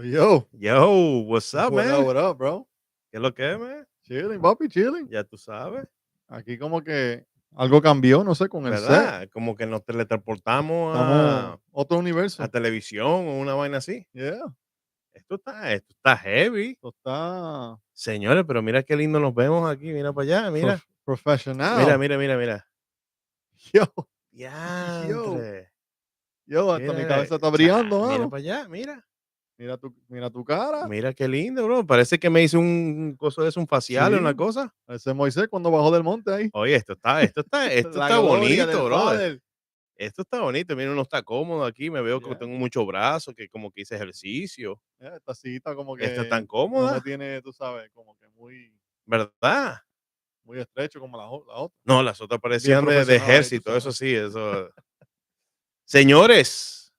Yo. Yo, what's up, man? What up, bro? ¿Qué es lo que es, man? Chilling, papi, chilling. Ya tú sabes, Aquí como que algo cambió, no sé, con el set. ¿verdad? Como que nos teletransportamos Estamos otro a universo. televisión o una vaina así. Yeah. Esto está heavy. Esto está Señores, pero mira qué lindo nos vemos aquí. Mira para allá, mira. Mira, profesional. mira, mira, mira. Yo, yo, Diantre. yo, hasta mi Mira, cabeza está brillando, mira mano. para allá, mira. Mira tu cara. Mira qué lindo, bro. Parece que me hice un coso de eso, un facial, una Sí. cosa. Ese Moisés cuando bajó del monte ahí. Oye, esto La está gloria bonito, del brother. Padre. Esto está bonito, mira, uno está cómodo aquí, me veo que Yeah. tengo mucho brazo, que como que hice ejercicio. Yeah, esta sillita como Esta que tan no me cómoda, tiene, tú sabes, como que ¿verdad? muy estrecho como la otra. No, las otras Bien parecían de profesional ahí, tú ejército, eso sabes. sí, eso. Señores,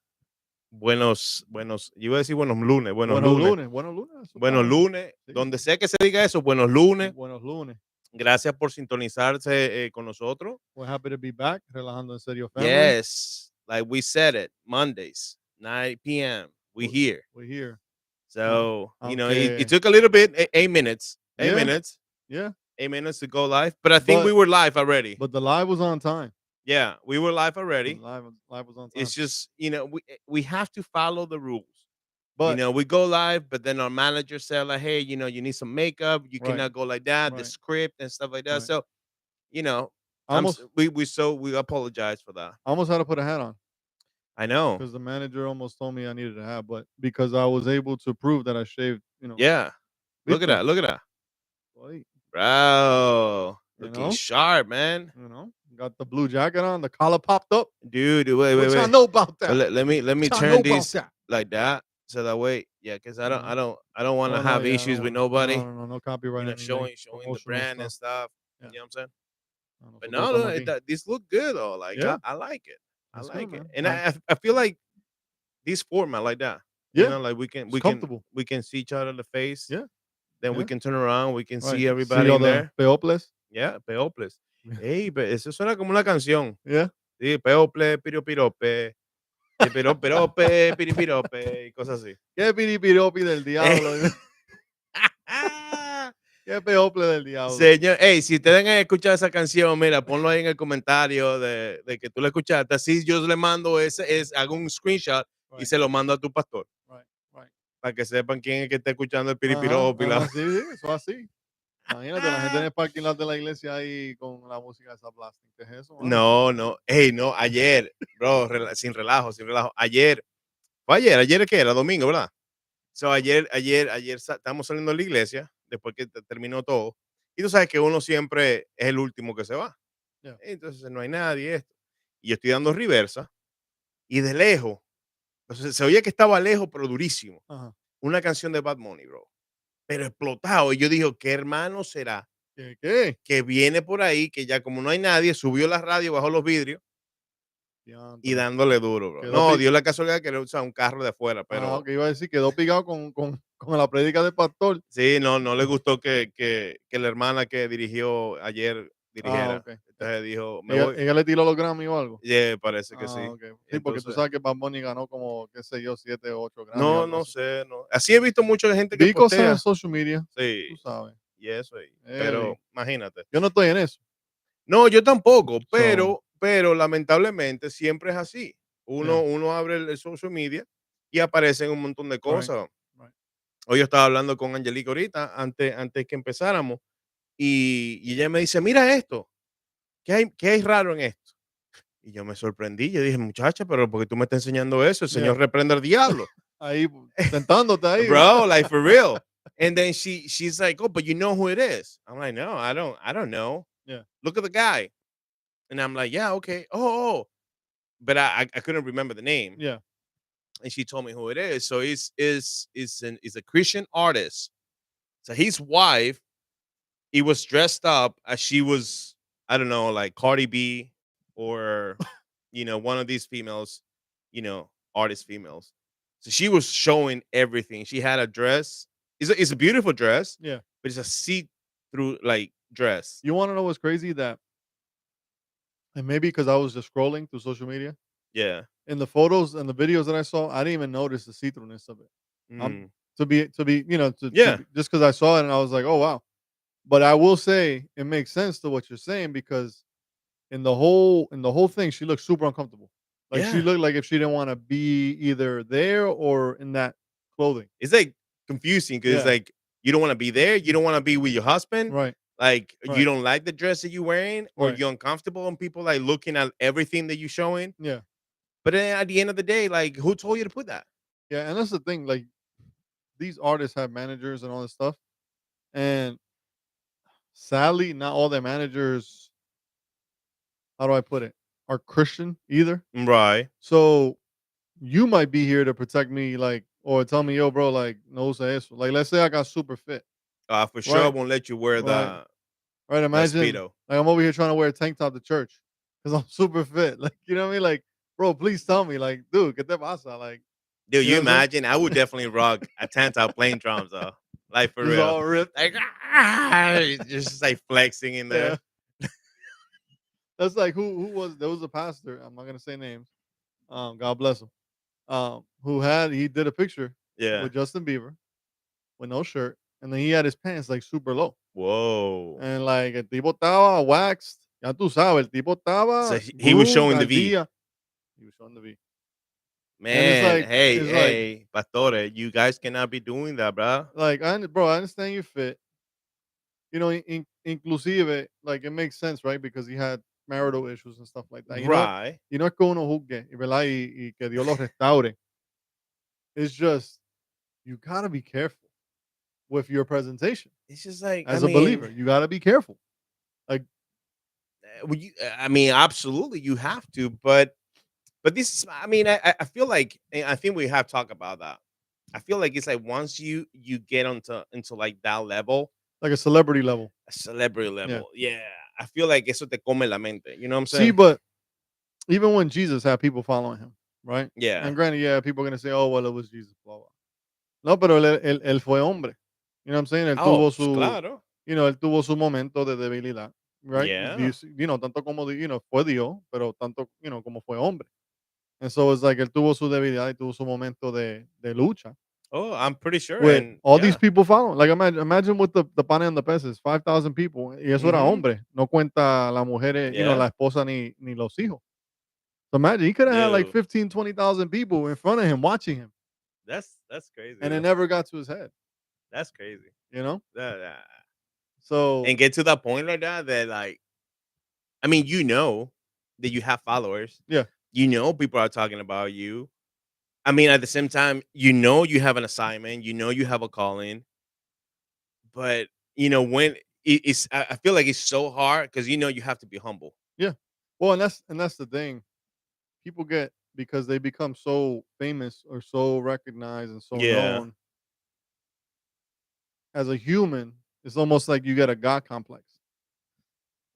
yo iba a decir Buenos lunes, eso buenos está. lunes, Sí, donde sí. sea que se diga eso, buenos lunes. Buenos lunes. Gracias por sintonizarse con nosotros. We're happy to be back. Relajando en serio, family. Yes, like we said it, Mondays, 9 p.m. We We- here. We're here. So, it Aunque, took a little bit, 8 minutes, eight yeah, minutes, yeah. 8 minutes to go live, but I think we But were live already. but the live was on time. Yeah, we were live The already. live was on time. It's just, we have to follow the rules. But We go live, but then our manager said like, hey, you need some makeup. You right, cannot go like that. The right, script and stuff like that. right. So, you know, I almost we apologize for that. I almost had to put a hat on I know. because the manager almost told me I needed a hat, but because I was able to prove that I shaved, Yeah. Look at Vito, that. Look at that. like, Bro. you Looking know, sharp, man. got the blue jacket on, the collar popped up. Dude, wait, wait, What y'all wait. know about But that? let me What y'all know turn about this that? like that so that way, yeah, because I You don't know? I don't I don't want to Oh no, have yeah, I issues don't with want to. No, nobody, no, no, no copyright anything. showing the Promotional brand and stuff. stuff. Yeah, You know what I'm saying? no, But nosotros no, no, estamos aquí. this look good though. Like Yeah, I like it. I that's good, like it, man. and I feel like this format like that. Yeah, Like we can it's we can comfortable. we can see each other in the face. Yeah, Then we yeah, can turn around. We can right. see See everybody all in the there. peoples. Yeah, Peoples. Hey, pero eso suena como una canción. Yeah. Sí, Peoples, piropirope. Piropirope, piripirope, y cosas así. Qué piripiropi del diablo. Qué people del diablo. Señor, hey, si ustedes han escuchado esa canción, mira, ponlo ahí en el comentario de que tú la escuchaste. Así yo le mando hago un screenshot y Right, se lo mando a tu pastor right, right. para que sepan quién es que está escuchando el Ajá, piripiropi. ajá, sí, sí, eso así. Imagínate la gente en el parking lot de la iglesia ahí con la música de esa blasting. ¿Qué es eso, mano? No, no, hey, no, ayer, bro, sin relajo, sin relajo. Ayer que era domingo, ¿verdad? So, ayer estábamos saliendo de la iglesia, después que terminó todo, y tú sabes que uno siempre es el último que se va. Yeah. Entonces no hay nadie, esto. Y yo estoy dando reversa, y de lejos, entonces se oía que estaba lejos, pero durísimo. Ajá. Una canción de Bad Bunny, bro. Pero explotado. Y yo dije, ¿qué hermano será ¿Qué? que viene por ahí, que ya como no hay nadie, subió la radio, bajó los vidrios y Diantre. dándole duro, bro? Quedó No, pi dio la casualidad que le usa un carro de afuera, ok, pero iba a decir, quedó pegado con la prédica del pastor. sí, no le gustó que la hermana que dirigió ayer dirigiera. Ok. Entonces dijo, me ¿Ella, voy. ella le tiró los Grammy o algo? Yeah, parece que Ah, sí. ok. Sí, porque tú Entonces, sabes que Bad Bunny ganó como, qué sé yo, 7 o 8 Grammy o no, algo no así. sé, no. Así he visto mucha gente que Vi cosas en postea. social media, Sí, tú sabes. y eso ahí. Pero Heavy. imagínate. Yo no estoy en eso. No, yo tampoco, So, pero lamentablemente siempre es así. yeah, Uno abre el social media y aparecen un montón de right, cosas. right. Hoy yo estaba hablando con Angelica ahorita, antes que empezáramos, y ella me dice, mira esto, ¿qué hay raro en esto? Y yo me sorprendí, yo dije, muchacha, pero ¿por qué tú me estás enseñando eso? El Yeah. Señor reprende al diablo. Ahí tentándote ahí, Bro, ¿verdad? like for real. And then she's like, oh, but you know who it is. I'm like, no, I don't know. Yeah, Look at the guy. And I'm like, yeah, okay. Oh. But I couldn't remember the name. yeah. And she told me who it is. So he's a Christian artist. So his wife, he was dressed up as she was, I don't know, like Cardi B or one of these females, artist females. So she was showing everything. She had a dress. It's a beautiful dress, Yeah. but it's a see-through like dress. You want to know what's crazy? That, and maybe because I was just scrolling through social media, Yeah. in the photos and the videos that I saw, I didn't even notice the see-throughness of it. I'm Mm. to be, to Yeah. be, just because I saw it and I was like, oh wow. But I will say it makes sense to what you're saying because in the whole thing, she looked super uncomfortable. Like she Yeah. looked like if she didn't want to be either there or in that clothing. It's, like, confusing because Yeah. like, you don't wanna be there, you don't wanna be with your husband, Right. like, you Right. don't like the dress that you're wearing, or Right. you're uncomfortable and people, like, looking at everything that you're showing, Yeah. but then at the end of the day, like, who told you to put that? Yeah. And that's the thing. Like these artists have managers and all this stuff, and sadly, not all their managers. How do I put it? Are Christian either. Right. So you might be here to protect me, like, or tell me, yo, bro, like, no usa eso. Like, let's say I got super fit, For sure, I right? won't let you wear Right. the Right. Imagine, Speedo. like, I'm over here trying to wear a tank top to church because I'm super fit. Like, you know what I mean? Like, bro, please tell me, like, dude, get that pasa. Like, Dude, you know you what I'm imagine? I would saying? definitely rock a tank top playing drums, though. Like, for Just real. all ripped. Like, just, like, flexing in Yeah. there. That's like who was there was a pastor. I'm not gonna say names. God bless him. He did a picture Yeah. with Justin Bieber with no shirt, and then he had his pants like super low. Whoa. And like el tipo estaba waxed, ya tú sabes, el tipo So estaba he was groomed showing the al V. día. He was showing the V. And it's Man, like hey, it's like hey, pastores, you guys cannot be doing that, bro. bro, I understand you fit. Inclusive, like it makes sense, right? Because he had marital issues and stuff like that. Right. Y no es que uno juzgue, y ¿verdad? Y que Dios los restaure. It's just you gotta be careful with your presentation It's just like, I as a mean, believer. You gotta be careful. Like I mean, absolutely, you have to, but this is, I mean, I feel like, and I think we have talked about that. I feel like it's like once you get into like that level, a celebrity level. a celebrity Yeah. level, yeah, I feel like eso te come la mente. You know what I'm See, saying? but even when Jesus had people following him, right? Yeah. And granted, yeah, people are gonna say, "Oh, well, it was Jesus." Blah blah. No, pero él fue hombre. You know what I'm saying? Oh, pues, claro. Él tuvo su momento de debilidad, right? Yeah. Tanto como, fue Dios, pero tanto, como fue hombre. And so it's like él tuvo su debilidad y tuvo su momento de lucha Oh, I'm pretty sure, with and all these yeah. people following. Like imagine with the pane and the peces, 5,000 people, y eso era Hmm. hombre. No cuenta la mujer, Yeah, la esposa ni los hijos. So imagine he could have had like dude, 15, 20,000 people in front of him watching him, that's crazy, and it though. never got to his head, That's crazy. you know? That So and get to that point like that, that like, I mean, that you have followers. yeah, People are talking about you. I mean, at the same time, you have an assignment. You have a calling, but when I feel like it's so hard because you have to be humble. yeah. Well, and that's the thing. People get because they become so famous or so recognized and so Yeah. known as a human, it's almost like you get a god complex,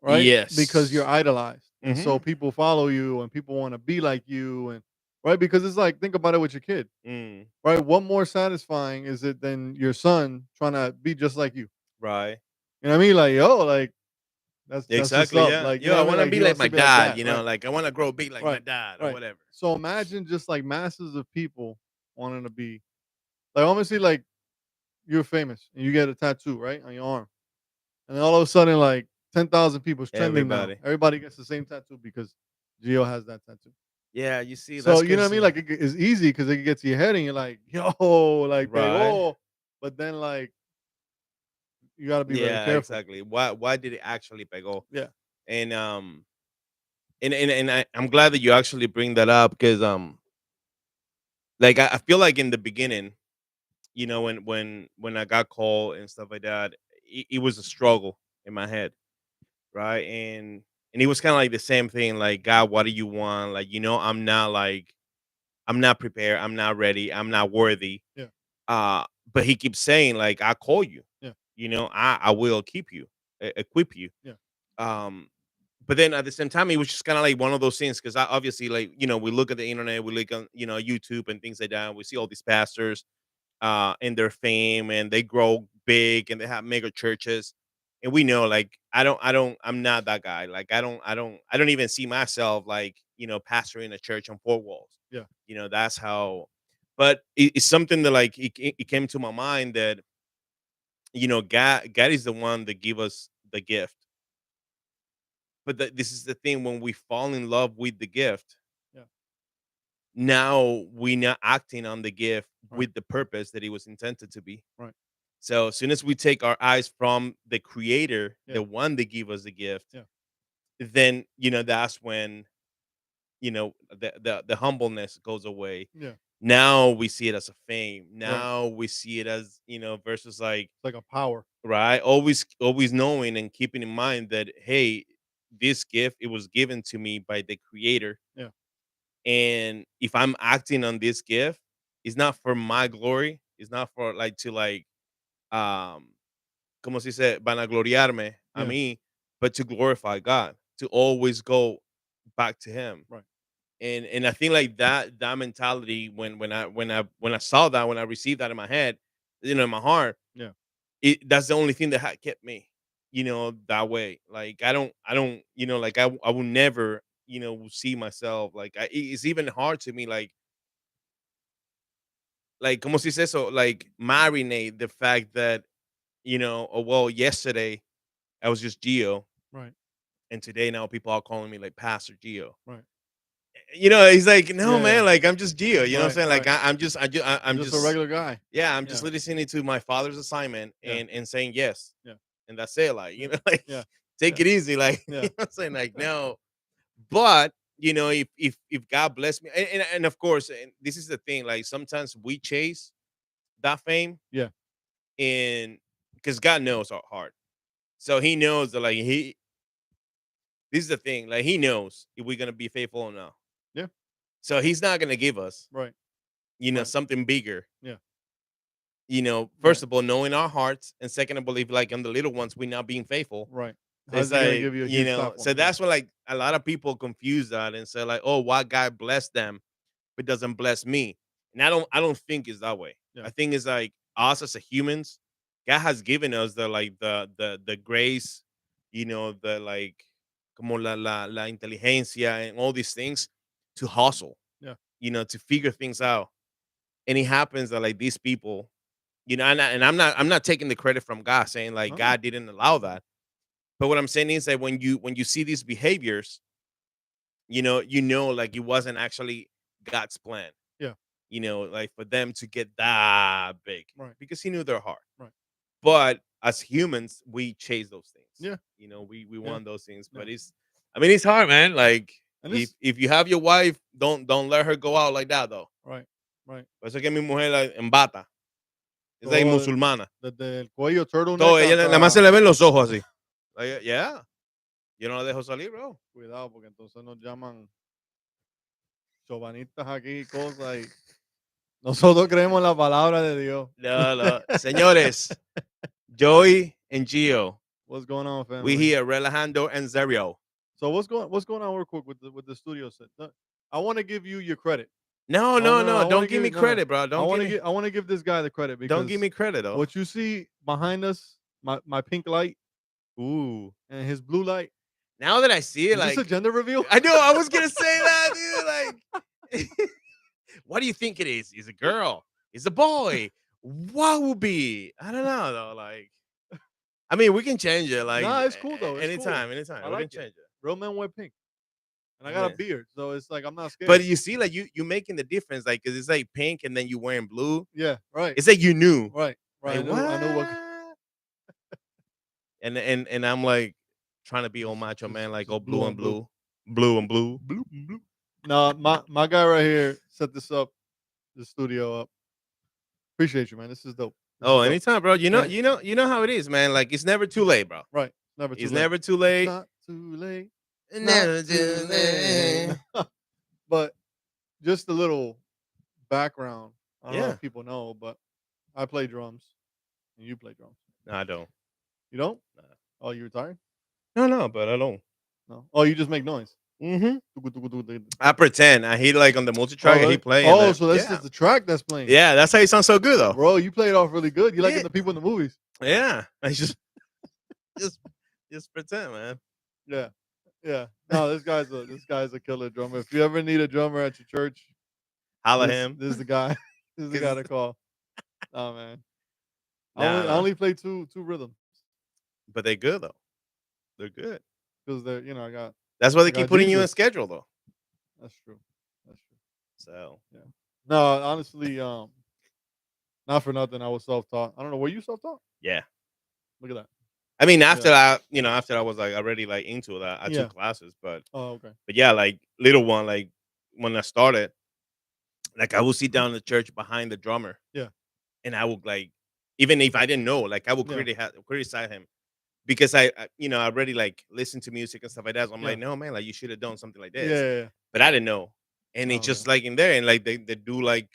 right? Because you're Yes. idolized. And so Hmm. people follow you and people want to be like you and right because it's like think about it with your kid, Mm, right? What more satisfying is it than your son trying to be just like you? right. You know what I mean? Like, yo, like that's what's Exactly. up. Yeah. Like, you Yo, know I what I mean? want to Like be he like wants my to be like dad. that, right? Like I want to grow big like my Right, dad or right. whatever. So imagine just like masses of people wanting to be like obviously like you're famous and you get a tattoo, right, on your arm. And then all of a sudden, like 10,000 people is trending now. Everybody. Everybody gets the same tattoo because Gio has that tattoo. Yeah, you see, So that's you know what I because mean? Like it's easy because it gets to your head and you're like, yo, like right. pegó. But then like you gotta be very Yeah, careful. exactly. Why did it actually pegó? Yeah. And I'm glad that you actually bring that up because like I feel like in the beginning, when I got called and stuff like that, it was a struggle in my head, right? And it was kind of like the same thing, like, God, what do you want? Like, I'm not prepared, I'm not ready, I'm not worthy. Yeah. Uh, but he keeps saying, like, I call you, Yeah. I will keep you, equip you. Yeah. Um, but then at the same time, it was just kind of like one of those things because I obviously, like, we look at the internet, we look on, YouTube and things like that. And we see all these pastors and their fame and they grow big and they have mega churches. And we know, like, I'm not that guy. Like, I don't even see myself like, pastoring a church on four walls. Yeah. That's how. But it's something that like it came to my mind that God is the one that give us the gift. But this is the thing: when we fall in love with the gift, Yeah. now we not acting on the gift Right. with the purpose that it was intended to be. Right. So as soon as we take our eyes from the creator, Yeah. the one that gave us the gift, Yeah. then that's when the humbleness goes away. Yeah. Now we see it as a fame. Right. Now we see it as versus like, It's like a power. right, always knowing and keeping in mind that, hey, this gift, it was given to me by the creator, Yeah. and if I'm acting on this gift, it's not for my glory. It's not for like to like um como se dice, vanagloriarme a Yeah. mí, but to glorify God, to always go back to Him. Right. And I think like that mentality, when I saw that, when I received that in my head, in my heart, Yeah. that's the only thing that had kept me, that way. Like I don't, like I will never, see myself like it's even hard to me, like como se dice eso, like marinate the fact that oh well, yesterday I was just Geo, Right. and today now people are calling me like Pastor Geo. Right. He's like, no, Yeah. Yeah. man, like I'm just Gio. You know what I'm Right. saying? Like Right. I'm I'm just a just, regular guy. yeah, I'm just Yeah. listening to my father's assignment Yeah. and saying yes, Yeah. and that's it. Like Yeah. like Yeah. take Yeah. it easy. Like Yeah. I'm saying, like no, but if God bless me, and of course, and this is the thing, like sometimes we chase that fame, Yeah. and because God knows our heart, so He knows that like He. This is the thing, like He knows if we're gonna be faithful or not. Yeah. So He's not gonna give us, Right. Right. something bigger. Yeah. First Right. of all, knowing our hearts, and second of all, if like on the little ones, we're not being faithful. Right. So it's How's he gonna like, give you a huge so platform? Yeah. that's what like a lot of people confuse that and say like, oh, why God bless them but doesn't bless me? And I don't think it's that way. Yeah. I think it's like us as a humans, God has given us the like the grace, the like como la inteligencia and all these things to hustle, Yeah. to figure things out. And it happens that like these people, and I'm not taking the credit from God, saying like No. No. God didn't allow that. But what I'm saying is that when you see these behaviors, like it wasn't actually God's plan. Yeah. Like for them to get that big, Right. because He knew their heart. Right. But as humans, we chase those things. Yeah. We Yeah. want those things. Yeah. But I mean, it's hard, man. Like And if this. if you have your wife, don't let her go out like that though. Right. Right. Por eso que mi mujer like, en bata. Es like Todo musulmana. desde el cuello turtleneck Todo, ella nada más se hasta. le ven los ojos así. Like, yeah, yo no la dejo salir, bro. Cuidado, porque entonces nos llaman chauvinistas aquí y cosas y nosotros creemos en la palabra de Dios. No, no. Señores, Joey and Gio, What's going on, we family? here relajando en serio. So what's going on real quick with the studio set? I want to give you your credit. No, Oh no, no, no, no. I want Don't to give give me you no, no. credit, bro. I Don't give want to me give I want to give this guy the credit don't give because me credit though. what you see behind us, my pink light Ooh. and his blue light, Now that I see it, is this a like gender reveal? I know I was gonna say that, dude. Like what do you think it is? Is a girl? Is a boy? What will be? I don't know though. Like I mean, we can change it like Nah, it's cool though. It's cool. anytime, I anytime. We can like it. change it. Real men wear pink, and I I got a mean, beard, so it's like I'm not scared. but you see, like you making the difference, like because it's like pink and then you wearing blue. Yeah, right, It's like you knew, right, right. like I knew what. what? And I'm like trying to be all Just macho just man, like all just blue blue on and blue. blue, blue and blue. Blue, blue. No, my guy right here set this up, the studio up. Appreciate you, man. This is dope. This is Oh, dope. anytime, bro. You know, And you know, you know how it is, man. Like it's never too late, bro. right, never too It's late. never too It's late. not too late. It's not Never too too late. late. But just a little background. I don't know Yeah. if people know, but I play drums and you play drums. No, I don't. You don't? Nah. Oh, you retired? No, no, but I don't. No. Oh, you just make noise. Hmm. Tugu, tugu, tugu, tugu. I pretend. I hit like on the multi Oh, track. I really? hit play and Oh, then so that's yeah, just the track that's playing. yeah. That's how you sound so good though. Bro, you played off really good. You like Yeah, getting the people in the movies. yeah. I just just pretend, man. Yeah. Yeah. No, this guy's a killer drummer. If you ever need a drummer at your church, Holla this him. this is the guy. This is the guy Because to call. Oh man, I nah, only play two rhythms but they're good though. They're good. because they're That's why I they keep got putting you in Jesus. schedule though. That's true. That's true. So Yeah. No, honestly, not for nothing. I was self taught. I don't know. Were you self taught? yeah. Look at that. I mean, Yeah. after I was like already like into that, I took Yeah. classes, Oh, okay. but yeah, like little one, like when I started, like I would sit down in the church behind the drummer, Yeah. and I would like, even if I didn't know, like I would Yeah. criticize him because I already like listened to music and stuff like that. So I'm Yeah. like, no man, like you should have done something like Yeah. this, Yeah. Yeah. but I didn't know, and it's Oh, just okay. like in there, and like they do like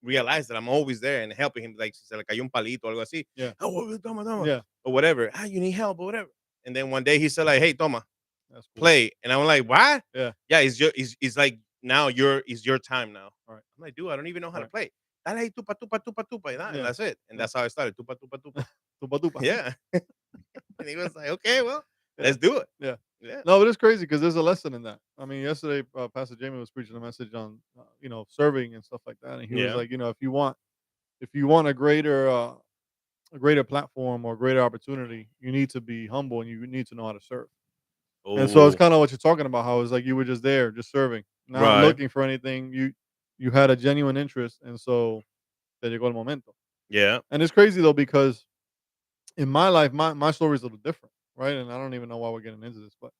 realize that I'm always there and helping him. Like, si se le cayó un palito o algo así. Yeah. Oh, toma, toma, Yeah. or whatever. Ah, you need help or whatever. And then one day he said like, hey, toma, That's cool. play. And I'm like, what? Yeah. Yeah, it's like now it's your time now. Right. I'm like, dude, I don't even know how to Right. play. Dale ahí, tupa, tupa, tupa, tupa, and Yeah. that's it. And Yeah. that's how I started. Tupa, tupa, tupa. Tupa tupa. Yeah. And he was like, okay, well, Yeah. let's do it. Yeah. Yeah. No, but it's crazy because there's a lesson in that. I mean, yesterday, Pastor Jamie was preaching a message on, serving and stuff like that, and he was Yeah. like, if you want a greater platform or greater opportunity, you need to be humble and you need to know how to serve. And so it's Oh, kind of what you're talking about. How it's like you were just there, just serving, not right. looking for anything. You had a genuine interest, and so te llegó el momento. Yeah. And it's crazy though because in my life, my story is a little different, right? And I don't even know why we're getting into this, but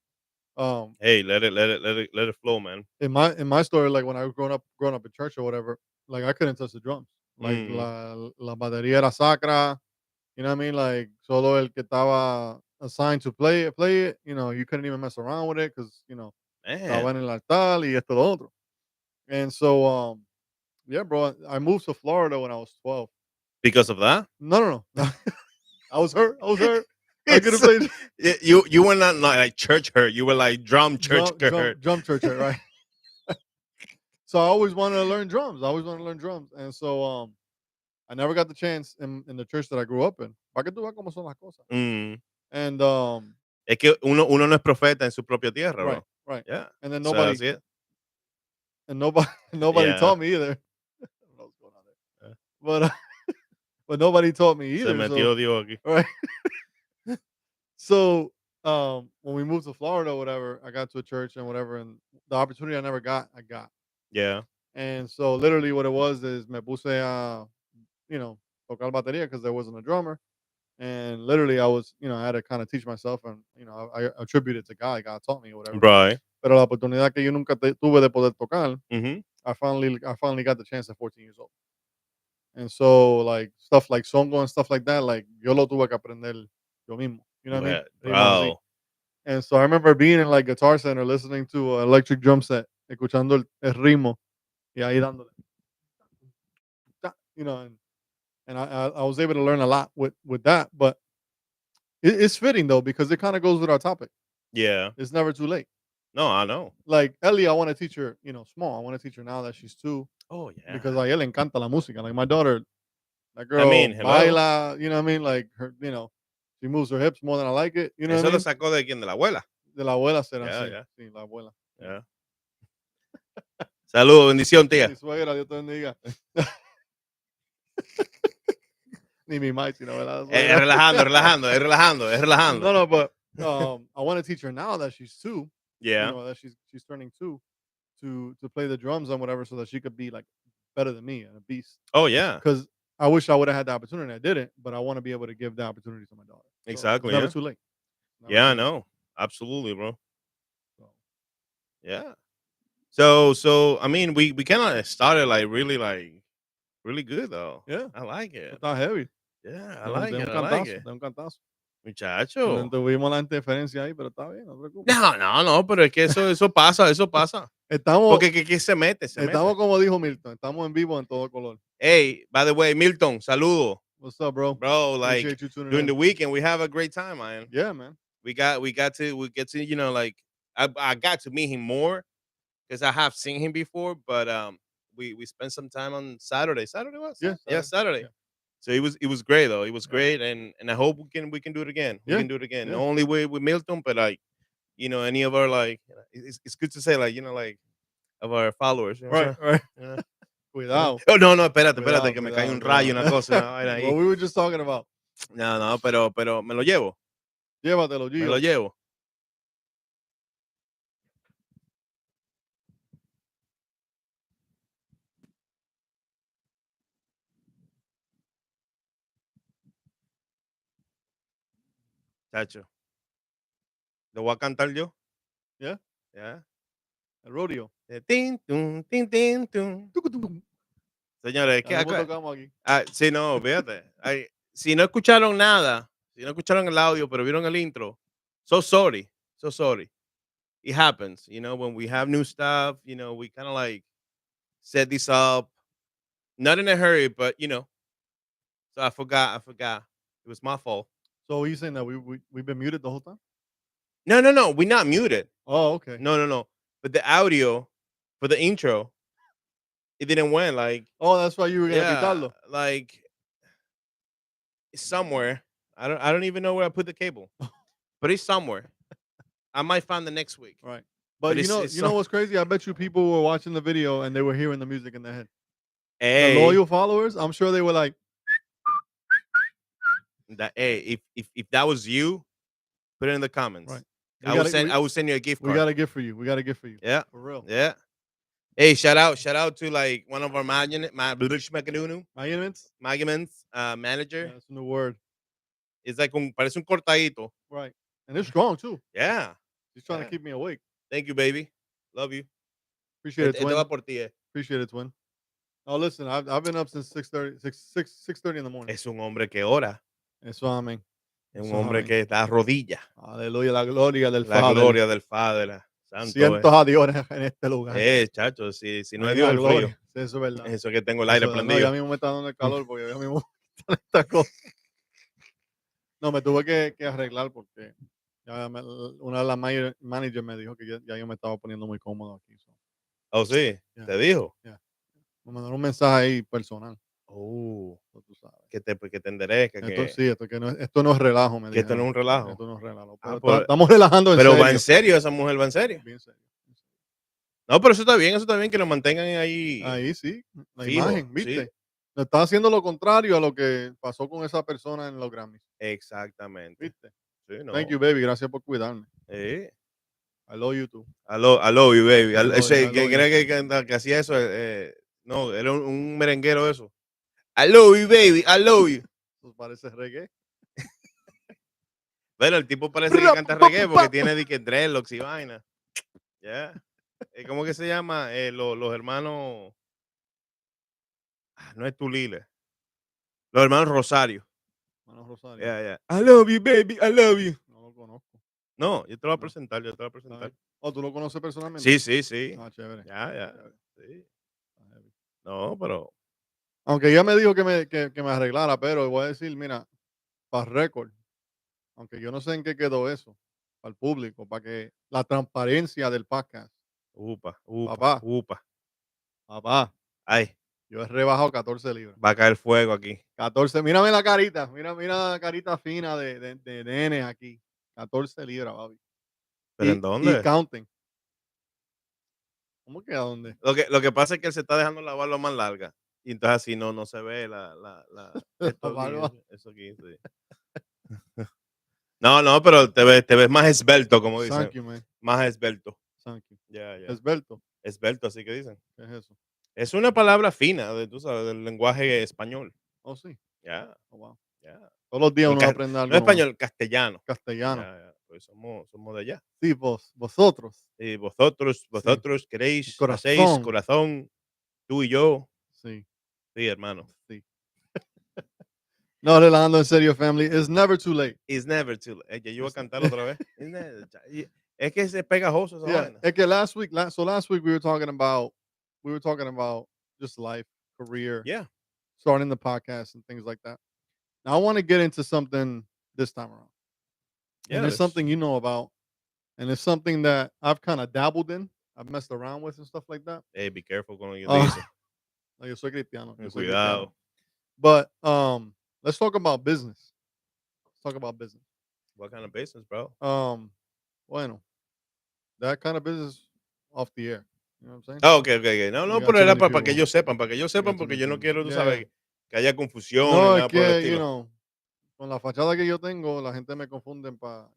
um, Hey, let it flow, man. in my story, like when I was growing up in church or whatever, like I couldn't touch the drums. Like Mm. la batería era sacra. You know what I mean? Like solo el que estaba assigned to play it. You couldn't even mess around with it because estaba Man, en el altar y esto lo otro. And so yeah, bro, I moved to Florida when I was 12. because of that? No, no, no. I was hurt. I was hurt. I could have It's played you were not like church hurt. You were like drum church drum drum hurt. drum church, right? So I always wanted to learn drums. I always wanted to learn drums, and so I never got the chance in the church that I grew up in. Pa' que tú veas cómo son las cosas. Mm. And Es que uno no es profeta en su propia tierra, right, bro. right. Yeah. And then So nobody that's it. and nobody nobody Yeah. taught me either. I don't know what's going on there, Yeah. but but nobody taught me Se either. So metió Dios aquí. right. So when we moved to Florida, or whatever, I got to a church and whatever, and the opportunity I never got, I got. Yeah. And so literally, what it was is me puse a tocar batería because there wasn't a drummer. And literally, I had to kind of teach myself, and I attribute it to God. God taught me or whatever. Right. Pero la oportunidad que yo nunca tuve de poder tocar, Mhm. I finally got the chance at 14 years old. And so, like, stuff like songo and stuff like that, like, yo lo tuve que aprender yo mismo. You know what I mean? Well, Ritmos así. bro. And so I remember being in, like, Guitar Center listening to an electric drum set, escuchando el ritmo, y ahí dándole, and I was able to learn a lot with that. But it's fitting, though, because it kinda goes with our topic. Yeah. It's never too late. No, I know. Like, Ellie, I wanna teach her, small. I wanna teach her now that she's 2 Oh because yeah. a ella le encanta la música. Like, my daughter, that I girl mean, hello. baila, you know what I mean? Like, she moves her hips more than I like it, you know what Eso I lo mean? sacó de quién, de la abuela. De la abuela será, Yeah, sí, yeah, sí, la abuela, yeah. yeah. Saludos, bendición, Mi tía. suegra, Dios te bendiga. Ni mi mai, sino, ¿verdad? La Es suegra. relajando, relajando, es relajando, es relajando. No, no, but, I wanna teach her now that she's 2, Yeah. that she's turning 2, to play the drums and whatever so that she could be, like, better than me and a beast. Oh yeah. Because I wish I woulda had the opportunity, I didn't, but I wanna be able to give the opportunity to my daughter. So, it's Exactly. never Yeah. too late. Never Yeah, I too late. know. Absolutely, bro. So, Yeah. So I mean, we kind of started like really good though. yeah, I like eso it. está heavy. Yeah, I De un like de it. un I like cantazo, it. de un cantazo. Muchacho. Tuvimos la interferencia ahí, pero está bien, no te preocupes. No, no, no, pero es que eso pasa, eso pasa. Estamos Porque que se mete, se estamos mete. como dijo Milton, estamos en vivo en todo color. Hey, by the way, Milton, saludo. What's up, bro? Bro, like Appreciate you tuning during in. the weekend we have a great time, man. Yeah, man. We get to, like I got to meet him more because I have seen him before, but we spent some time on Saturday. Saturday was? Yeah, Yeah, Saturday. Saturday. Yeah, So it was great though. It was yeah, great, and I hope we can do it again. We yeah, can do it again. Not yeah. only with Milton, but like any of our like it's good to say like like of our followers. You know what Right, I'm saying? right. Yeah. Cuidado. Oh, no, no, espérate, espérate, Cuidado, que me cae cuidado, un rayo, cuidado. una cosa, una vaina What ahí. we were just talking about. No, no, pero me lo llevo, Llévatelo, me lo Gio. llevo. Chacho, lo voy a cantar yo. Yeah, Ya. el rodeo. Tin, tun, tin, tin, tun. Tucutum. Señores, es Ya que mismo acá, tocamos aquí. sí, no, fíjate. Ay, si no escucharon nada, si no escucharon el audio, pero vieron el intro, so sorry, so sorry. It happens, when we have new stuff, we kind of like set this up, not in a hurry, but so I forgot. It was my fault. So you saying that we've been muted the whole time? No, no, no, we not muted. Oh, okay. No, no, no. But the audio for the intro, it didn't went like, Oh, that's why you were gonna yeah, quitarlo. like it's somewhere. I don't even know where I put the cable, but it's somewhere. I might find the next week, Right. but But it's you know what's crazy? I bet you people were watching the video and they were hearing the music in their head. The hey, loyal followers, I'm sure they were like, if that was you, put it in the comments. right. We gotta I will send you a gift we card. got a gift for you. We got a gift for you. Yeah, For real. yeah. Hey, shout out to like one of our Monuments? manager. Yeah, that's a new word. It's like parece un cortadito. Right. And they're strong too. Yeah, He's trying to yeah. keep me awake. Thank you, baby. Love you. Appreciate it, Este va twin. por ti. Appreciate it, twin. Oh, listen, I've been up since 6:30 in the morning. Es un hombre que ora. Eso amén. Es un Eso hombre amén. que está a rodillas. Aleluya, la gloria del La Padre. gloria del Padre. Santo es. Cientos a Dios en este lugar. Chacho, si no es Ahí en Dios, la el frío. gloria. Sí, eso es verdad. Eso que tengo el aire Eso, no, ya prendido. mismo me está dando el calor porque ya mismo están estas cosas. No, me tuve que arreglar porque una de las managers me dijo que ya yo me estaba poniendo muy cómodo aquí. So, Oh, sí, yeah, te dijo. yeah. Me mandaron un mensaje ahí personal. Oh, So, tú sabes. que te enderezca, Esto sí, esto no es relajo, me que esto no dijeron. es un relajo. Esto no es relajo. Ah, Pero pues, estamos relajando en pero va en serio. serio, esa mujer va en serio. Bien serio. No, pero eso está bien que lo mantengan ahí Ahí sí, la fijo, imagen, sí. ¿viste? Está haciendo lo contrario a lo que pasó con esa persona en los Grammys, Exactamente. ¿viste? Sí, Thank you, no. baby. Gracias por cuidarme. Sí. I love you too. I love you, baby. I Ese, love que you. cree que hacía eso, no, era un merenguero eso. I love you, baby, I love you. Eso parece reggae. Bueno, el tipo parece que canta reggae porque tiene de que dreadlocks y vaina. Ya. ¿Cómo que se llama? Los hermanos. No es Tulile. Los hermanos Rosario. Mano Rosario. Yeah, yeah. I love you, baby, I love you. No lo conozco. No, yo te lo voy a No, presentar, yo te lo voy a está presentar. bien. Oh, ¿tú lo conoces Sí, personalmente? sí, sí. Ah, chévere. Ya, ya. Chévere. Sí. Está heavy. No, pero. Aunque ella me dijo que me arreglara, pero voy a decir, mira, para récord, aunque yo no sé en qué quedó eso, para el público, para que la transparencia del podcast. Upa, upa, Papá, upa. papá, Ay, yo he rebajado 14 libras. va a caer fuego aquí. 14, mírame la carita, mira la carita fina de nene aquí. 14 libras, papi. ¿Pero en Y dónde? counting. ¿Cómo que a dónde? Lo que pasa es que él se está dejando la barba más larga. Y entonces así no se ve La esto aquí, barba. eso aquí, sí. No, no, pero te ves más esbelto, como dicen. Thank you, man. Más esbelto. Thank you. Ya, ya. Esbelto. Esbelto, así que dicen. ¿Qué es eso? Es una palabra fina, tú sabes, del lenguaje español. Oh, sí. Ya, Oh, wow. ya. Todos los días El uno aprende no algo nuevo. español, castellano. Castellano. Ya, ya. Pues somos de allá. Sí, vosotros. Y Sí. vosotros queréis, hacéis, Corazón. corazón, tú y yo. Sí, Sí, hermano. sí. No, relajando en serio, family. It's never too late. It's never too late. Ya yo iba a It's- cantar otra vez. Es que es pegajoso esa yeah. vaina. Es que last week we were talking about just life, career, Yeah, starting the podcast and things like that. Now I want to get into something this time around. And yeah. it's something you know about. And it's something that I've kind of dabbled in. I've messed around with and stuff like that. Hey, be careful con lo que Uh, dice. no, yo soy cristiano. Yo soy cristiano. Cuidado. But let's talk about business. Let's talk about business. What kind of business, bro? Um, bueno, that kind of business off the air. You know what I'm saying? Ah, okey, okey, okey. No, We no, got pero too era many para que people. ellos sepan, para que ellos We got sepan, too porque many yo no people. quiero, tú Yeah, sabes, yeah. que haya confusión ni No, es nada por el que, estilo. con la fachada que yo tengo, la gente me confunden para,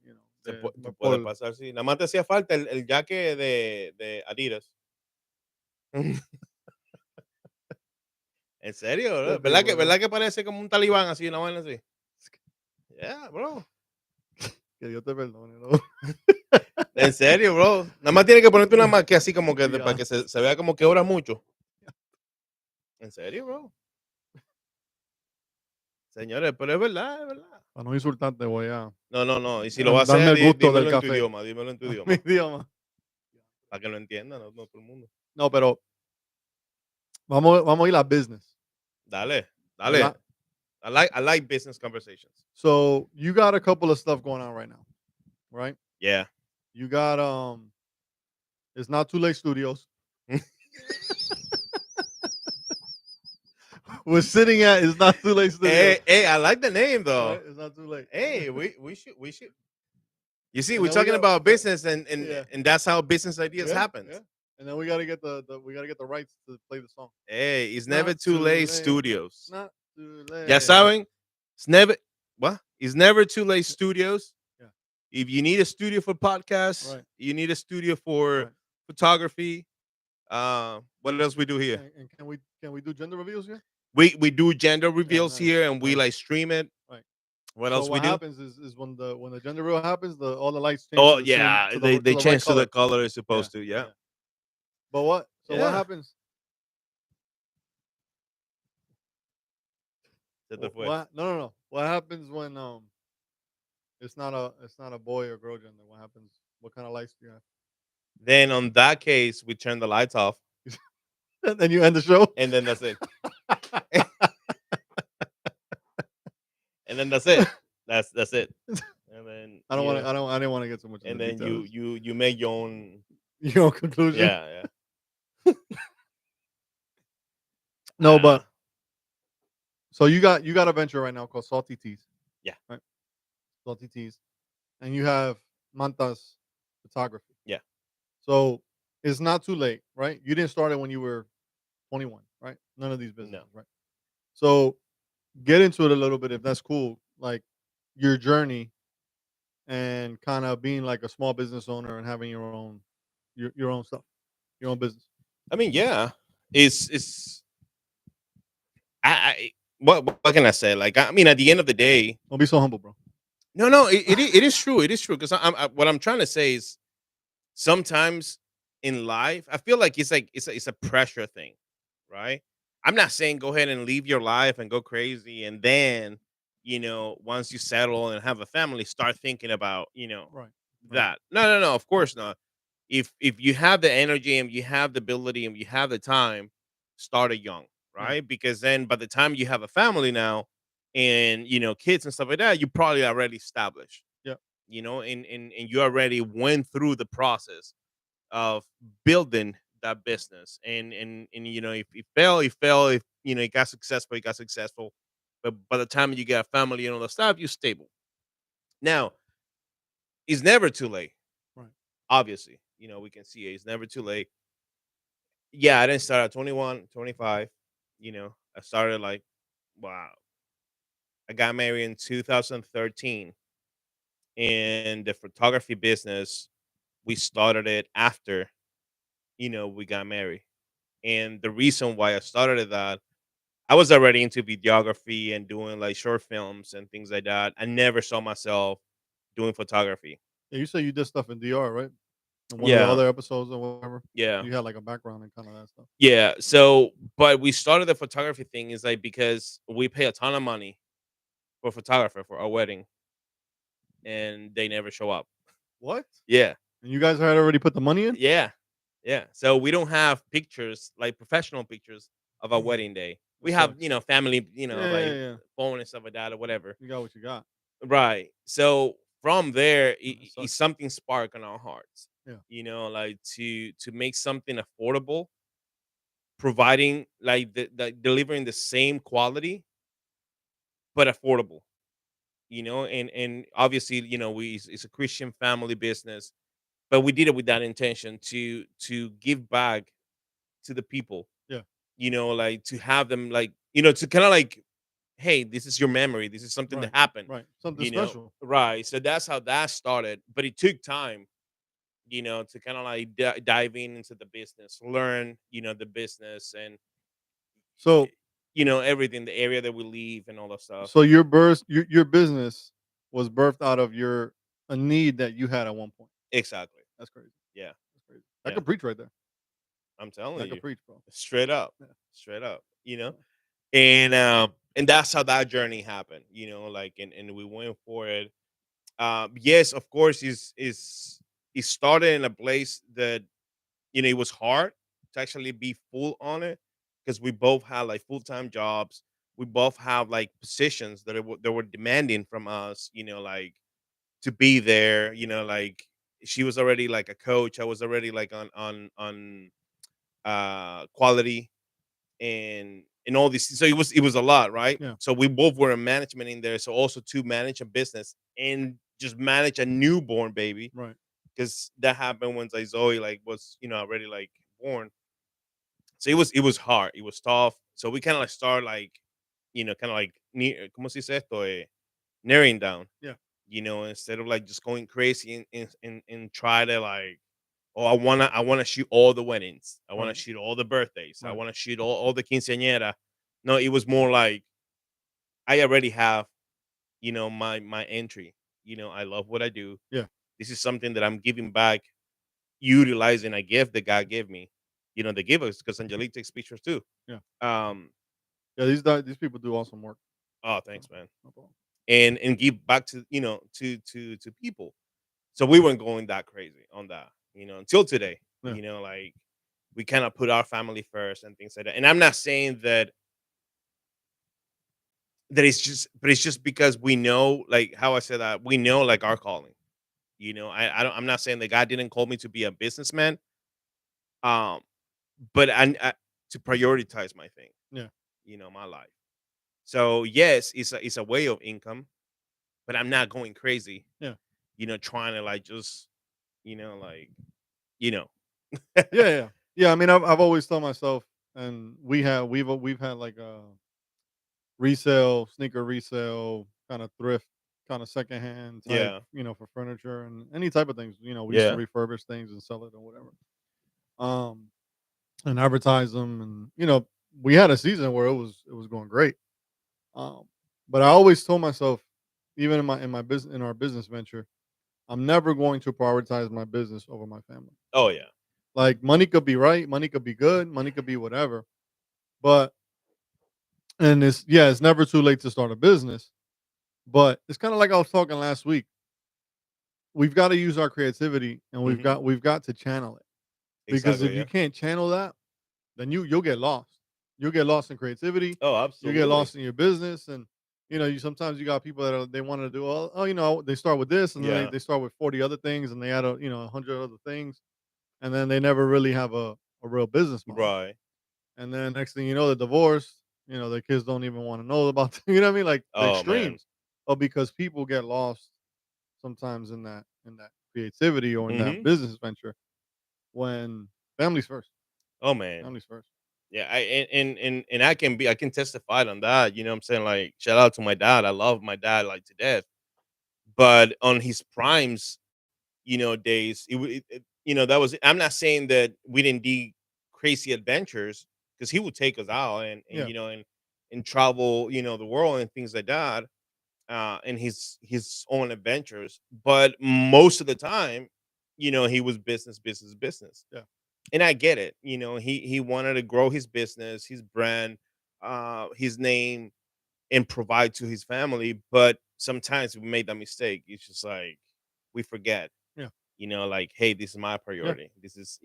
Se puede por pasar, sí. Nada más te hacía falta el jaque de Adidas. ¿En serio, este bro? tipo, ¿no? ¿Verdad que parece como un talibán así, una vaina así? Yeah, bro. Que Dios te perdone, ¿no? En serio, bro. Nada más tiene que ponerte una marca así como que para Ya, que se vea como que ora mucho. En serio, bro. Señores, pero es verdad, es verdad. para no insultarte voy a No, no, no. Y si lo va a darme hacer, el gusto del dímelo en tu café. idioma, dímelo en tu Mi idioma. idioma. Para que lo entienda, no, no todo el mundo. No, pero vamos a ir a business, Dale, dale. ¿verdad? I like business conversations. So, you got a couple of stuff going on right now, right? Yeah. You got, It's Not Too Late Studios. We're sitting at It's Not Too Late Studios, Hey, I like the name though. right? It's not too late. Hey, we should. You see, And we're then we talking got about business, yeah, and that's how business ideas yeah, happen. yeah. And then we gotta get we gotta get the rights to play the song. Hey, it's never Not too too late late, studios. not too Ya late, right? saben, it's never what? It's never too late studios. Yeah, If you need a studio for podcasts, right, you need a studio for right. photography. What else we do here? And can we do gender reveals here? We do gender Yeah, reveals nice, here, and we nice, like stream it. right. What So else we what do? happens is when the gender reveal happens, the all the lights change Oh to the same yeah, they to they the right changed to the color. color it's Yeah, supposed to. Yeah, yeah. But what? So what yeah. happens? Se te fue. What? No, no, no. What happens when it's not a boy or girl gender? What happens? What kind of lights do you have? Then on that case, we turn the lights off, And then you end the show. and then that's it. And then that's it. That's it. And then I didn't want to get so much into and then you details. you you make your own. Your conclusion? Yeah, yeah. No, I don't know. but so you got a venture right now called Salty Teas, Yeah, right? Salty Teas, and you have Manta's photography. yeah. So it's not too late, right? You didn't start it when you were 21, right? None of these No. businesses, right? So get into it a little bit if that's cool, like your journey and kind of being like a small business owner and having your own stuff, your own business. I mean, yeah. It's I what can I say? Like, I mean, at the end of the day, Don't be so humble, bro. no, no, it is true. It is true because what I'm trying to say is sometimes in life, I feel like it's a pressure thing, right? I'm not saying go ahead and leave your life and go crazy, and then once you settle and have a family, start thinking about Right, right. that. No, no, no. Of course not. If you have the energy and you have the ability and you have the time, start it young, Yeah, right? Because then by the time you have a family now and kids and stuff like that, you probably already established, yeah, and you already went through the process of building that business. And if it fell, it fell. If it got successful, it got successful. But by the time you get a family and all that stuff, you're stable. Now, it's never too late. right. Obviously, we can see it. It's never too late. Yeah, I didn't start at 21, 25. I started like, wow. I got married in 2013, and the photography business, we started it after, we got married. And the reason why I started that, I was already into videography and doing like short films and things like that. I never saw myself doing photography. Yeah, you say you did stuff in DR, right? In one of the Yeah, other episodes or whatever. yeah, You had like a background in kind of that stuff. yeah. So, but we started the photography thing is like because we pay a ton of money for a photographer for our wedding, and they never show up. What? Yeah, And you guys had already put the money in? yeah, yeah. So we don't have pictures like professional pictures of our Damn, wedding day. that We have sucks. family, Yeah, yeah, like yeah. phone and stuff like that or whatever. You got what you got. Right. So from there, That it's sucks. something spark on our hearts. Yeah, Like to make something affordable, providing like delivering the same quality but affordable. And obviously, it's a Christian family business, but we did it with that intention to give back to the people, Yeah. like to have them like, to kind of like, hey, this is your memory. This is something that Right. happened, Right. Something special. right? So that's how that started. But it took time, to kind of like dive into the business, learn, the business and, So everything, the area that we live and all that stuff. your your business was birthed out of your a need that you had at one point. Exactly. That's crazy. Yeah. That's crazy. I Yeah. could preach right there. I'm telling I could you, preach, bro. straight up, Yeah. straight up, Yeah. and that's how that journey happened, like, and we went for it. Yes, of course, is started in a place that, it was hard to actually be full on it because we both had like full time jobs. We both have like positions that were demanding from us, like to be there. Like she was already like a coach. I was already like on quality and all this. So it was a lot, right? Yeah. So we both were in management in there. So also to manage a business and just manage a newborn baby Right. because that happened once I Zoe like was already like born. So it was hard. It was tough. So we kind of like start like kind of like como se dice esto, narrowing down. Yeah. Instead of like just going crazy and try to like, oh, I wanna shoot all the weddings. I wanna Right. shoot all the birthdays. I Right. wanna shoot all the quinceañera. No, it was more like I already have, my entry. I love what I do. Yeah. This is something that I'm giving back, utilizing a gift that God gave me. They give us because Angelique takes pictures too. Yeah. Um, Yeah. These people do awesome work. oh, So thanks, man. no problem. And give back to to people. So we weren't going that crazy on that, until today. Yeah. Like we kind of put our family first and things like that. And I'm not saying that it's just, but it's just because we know, like how I said that we know like our calling. I don't. I'm not saying that God didn't call me to be a businessman, um, but I to prioritize my thing, Yeah. my life. So yes, it's a way of income, but I'm not going crazy, Yeah. trying to like just, like, you know. Yeah. Yeah. Yeah. I mean, I've always told myself, and we've had like a resale, sneaker resale, kind of thrift, kind of secondhand type, Yeah, for furniture and any type of things. We used to yeah. refurbish things and sell it or whatever. Um, and advertise them, and we had a season where it was going great. Um, but I always told myself, even in my business in our business venture, I'm never going to prioritize my business over my family. Oh yeah. Like money could be right, money could be good, money could be whatever, but and it's never too late to start a business. But it's kind of like I was talking last week. We've got to use our creativity, and we've Hmm. got we've got to channel it, because if Exactly. you Yeah. can't channel that, then you'll get lost. You'll get lost in creativity. Oh, You get absolutely. lost in your business, and you sometimes you got people that they want to do all. Oh, they start with this, and then Yeah. they start with 40 other things, and they add 100 other things, and then they never really have a real business model. Right. And then next thing you know, the divorce. Their kids don't even want to know about. You know what I mean? Like the Oh man. extremes. But because people get lost sometimes in that creativity or in that Hmm. business venture, when families first. Oh man. Families first. Yeah. And I can testify on that. You know what I'm saying? Like shout out to my dad. I love my dad like to death. But on his primes, days, that was, I'm not saying that we didn't do crazy adventures because he would take us out and Yeah. and travel, the world and things like that, and his own adventures. But most of the time, he was business, business, business. Yeah. And I get it. He wanted to grow his business, his brand, his name, and provide to his family. But sometimes we made that mistake. It's just like we forget, Yeah. like, hey, this is my Yeah. priority. This is,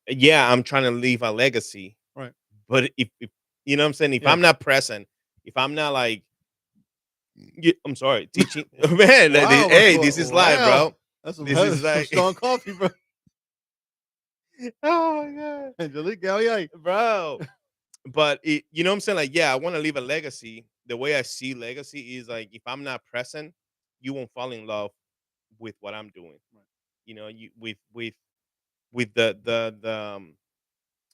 yeah, I'm trying to leave a legacy. Right. But if you know what I'm saying, if Yeah. I'm not present, if I'm not like, I'm sorry, teaching, man, Wow, hey, this is live, wow. bro. That's some This is some like, strong coffee, bro. oh my god, Angelique, oh yeah. bro. But you know what I'm saying? Like, yeah, I want to leave a legacy. The way I see legacy is like, if I'm not present, you won't fall in love with what I'm doing. Right. You with the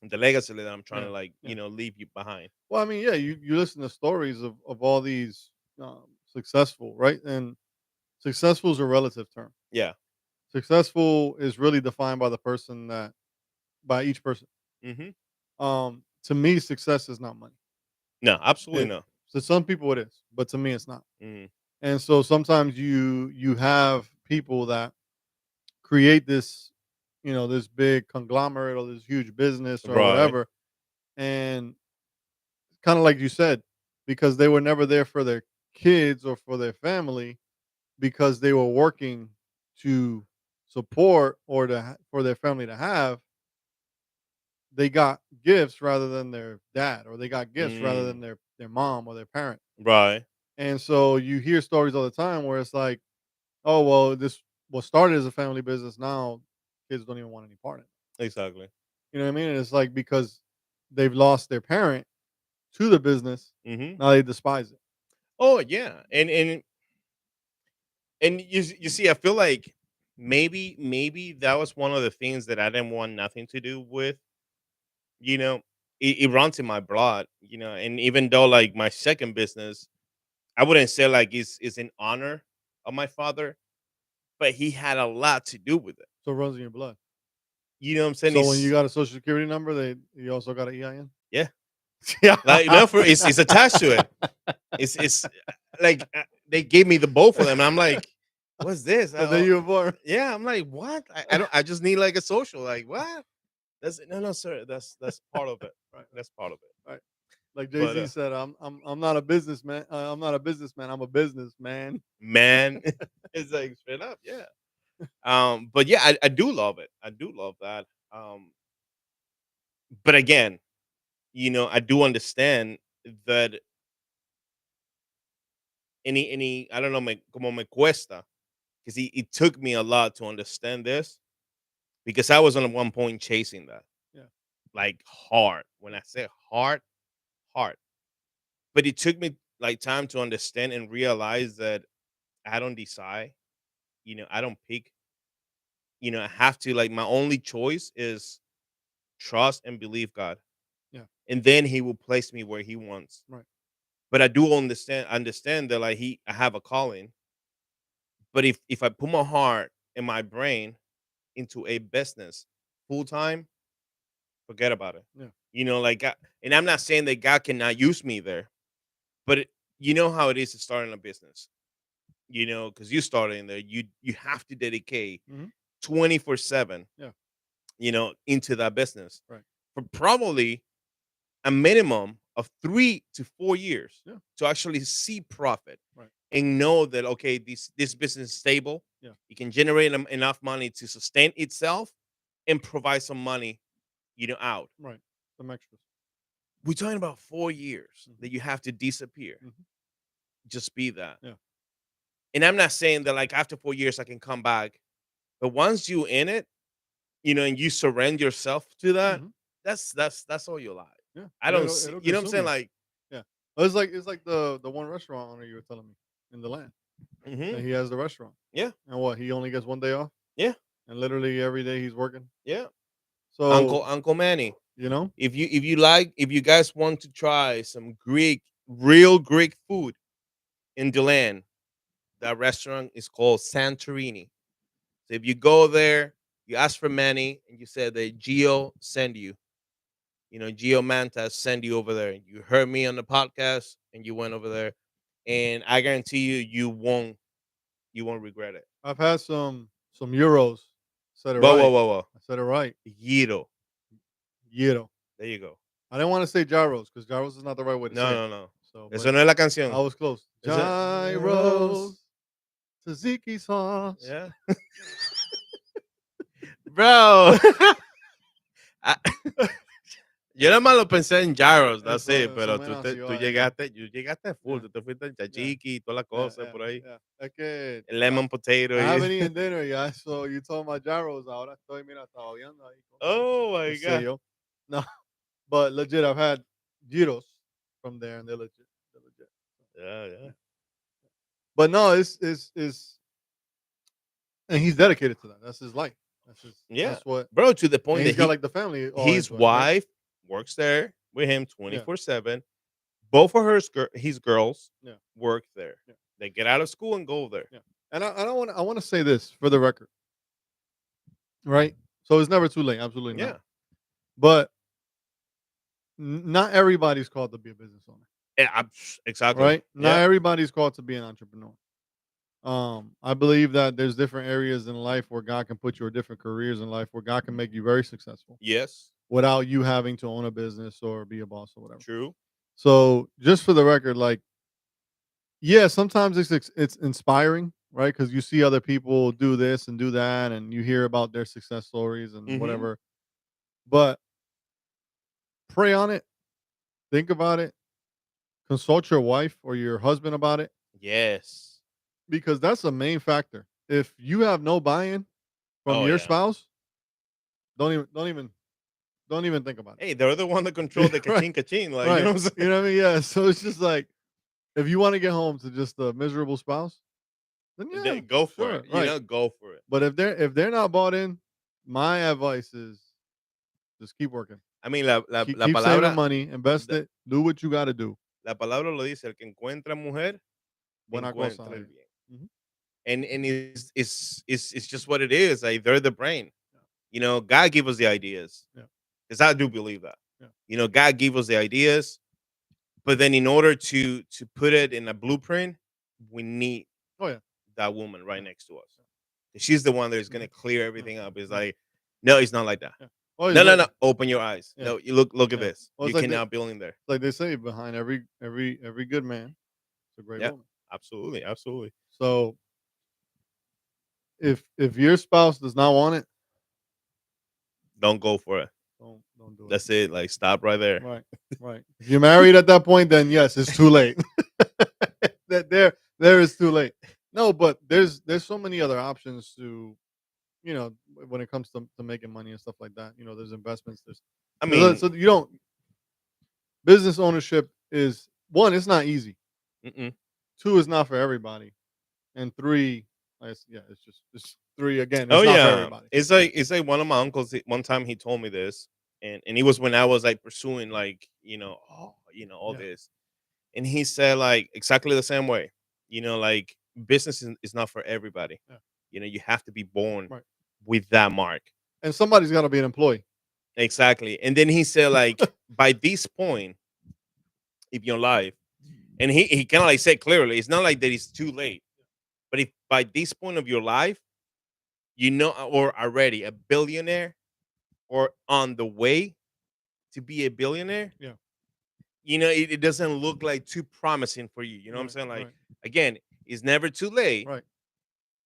the legacy that I'm trying Yeah, to like yeah. leave you behind. Well, I mean, yeah, you listen to stories of all these successful, right? And successful is a relative term. Yeah. Successful is really defined by the person that by each person. Hmm. To me, success is not money. No, absolutely It no. To some people it is, but to me it's not. Hmm. And so sometimes you have people that create this, this big conglomerate or this huge business or Right. whatever, and kind of like you said, because they were never there for their kids or for their family because they were working to support or for their family to have, they got gifts rather than their dad, or they got gifts rather Mm, than their mom or their parent. right. And so you hear stories all the time where it's like, oh well, this was started as a family business. Now kids don't even want any part in it. Exactly. You know what I mean? And it's like because they've lost their parent to the business, Hmm. now they despise it. Oh yeah, and you see, I feel like maybe that was one of the things that I didn't want nothing to do with. You know, it runs in my blood. And even though like my second business, I wouldn't say like is in honor of my father, but he had a lot to do with it. So it runs in your blood. You know what I'm saying? So when you He's got a social security number, you also got an EIN. Yeah, Yeah. like no, for it's attached to it. It's like they gave me the both of them, and I'm like, what's this? The day you were born. Yeah, I'm like, what? I don't. I just need like a social. Like what? That's no, no, sir. That's part of it. Right, That's part of it. right, right. Like Jay But Z said, I'm not a businessman. I'm not a businessman. I'm a businessman. man, it's like straight up, yeah. But yeah, I do love it. I do love that. Um, but again, I do understand that any I don't know, como me cuesta, because it took me a lot to understand this because I was on one point chasing that Yeah, like hard. When I say hard, hard. But it took me like time to understand and realize that I don't decide. I don't pick. I have to like my only choice is trust and believe God, yeah, and then He will place me where He wants. right. But I do understand that like I have a calling. But if I put my heart and my brain into a business full time, forget about it. Yeah, Like, and I'm not saying that God cannot use me there, but you know how it is to start in a business. Because you started in there, you have to dedicate hmm 24/7, yeah, into that business right. for probably a minimum of 3 to 4 years Yeah, to actually see profit right. and know that okay, this business is stable. Yeah, It can generate enough money to sustain itself and provide some money, out. right. Some extras. We're talking about 4 years hmm that you have to disappear. hmm Just be that. Yeah, And I'm not saying that like after 4 years I can come back, but once you in it, and you surrender yourself to that, hmm that's all your life. yeah. I don't see, It'll you know what I'm consume saying? you. Like, Yeah. Well, it's like the one restaurant owner you were telling me in the land. hmm And he has the restaurant. yeah, And what? He only gets one day off, yeah, and literally every day he's working. yeah. So Uncle Manny. you know, If you guys want to try some real Greek food in Deland, that restaurant is called Santorini. So if you go there, you ask for Manny and you say that Gio send you. Gio Manta send you over there. You heard me on the podcast and you went over there. And I guarantee you you won't regret it. I've had some euros. Said it Whoa, whoa, right. whoa, whoa. I said it right. Gyro. Gyro. There you go. I didn't want to say gyros because gyros is not the right way to No, say it. no, no. So, but Eso no es la I canción. was close. Eso Gyros, tzatziki sauce. yeah. Bro. Ah, yo nada más lo pensé en gyros, that's it, Eso pero me tú nació ahí. llegaste full, Yeah, tú te fuiste en yeah, chachiqui y toda la yeah, cosa yeah, por ahí. yeah. Es que El lemon potato I y haven't eaten dinner yet, so you told my gyros. Ahora estoy, mira, saboreando ahí. Oh Qué my sé god. yo. No, but legit, I've had gyros from there, and they're legit. They're legit. Yeah, yeah. Yeah. But no, it's and he's dedicated to that. That's his life. Yeah. That's what Bro, to the and point he's that got he like the family all his into it, right? wife works there with him Yeah. 24/7. Both of his girls Yeah. work there. Yeah. They get out of school and go there. Yeah. And I don't want. I want to say this for the record, right? So it's never too late. Absolutely not. Yeah. But not everybody's called to be a business owner, Yeah, exactly. right? Not Yeah. everybody's called to be an entrepreneur. I believe that there's different areas in life where God can put you, or different careers in life where God can make you very successful Yes. without you having to own a business or be a boss or whatever. True. So just for the record, like, yeah, sometimes it's inspiring, right? Because you see other people do this and do that, and you hear about their success stories and Hmm. whatever. But pray on it, think about it, consult your wife or your husband about it, Yes. because that's a main factor. If you have no buy-in from Oh your yeah. spouse, don't even think about Hey, they're the one that control it. the Right, kaching kaching. Like you know right. what I'm You saying? know what I mean? Yeah. So it's just like, if you want to get home to just a miserable spouse, then yeah, Go for it. sure, right. Go for it. But if they're not bought in, my advice is just keep working. I mean, la Keep saving palabra, money, invest the- it, do what you got to do. la palabra lo dice, el que encuentra mujer, Buena cosa. encuentra el bien. Mhm. And it's just what it is. Like they're the brain. God gave us the ideas. Yeah, Because I do believe that. yeah, God gave us the ideas, but then in order to put it in a blueprint, we need yeah. Oh yeah, that woman right yeah, next to us. She's the one that is gonna mhm, clear yeah, everything up. It's right, like, no, it's not like that. yeah. Oh, No, it's no, like, no. Open your eyes. yeah, No, you look at yeah. this. Well, You cannot build in there. like they say, behind every good man, it's a great Yeah, woman. absolutely, absolutely. So if your spouse does not want it, Don't go for it. don't do it. That's it. Like stop right there. Right, right. If you're married at that point, then yes, it's too late. That there is too late. No, but there's so many other options to, when it comes to making money and stuff like that. There's investments. I There's mean, so you don't business ownership is, one, it's not easy. mm-mm. Two, it's not for everybody. And three, yeah, it's three again. Oh It's not for yeah, everybody. it's like one of my uncles. One time he told me this, and it was when I was like pursuing like all Yeah, this, and he said like exactly the same way. Like business is not for everybody. yeah, You have to be born right. with that mark. And somebody's got to be an employee. Exactly. And then he said like by this point in your life, and he kind of like said clearly, it's not like that it's too late, but if by this point of your life, or already a billionaire or on the way to be a billionaire, Yeah, it doesn't look like too promising for you. You know what I'm right, saying? Like right, again, it's never too late, right.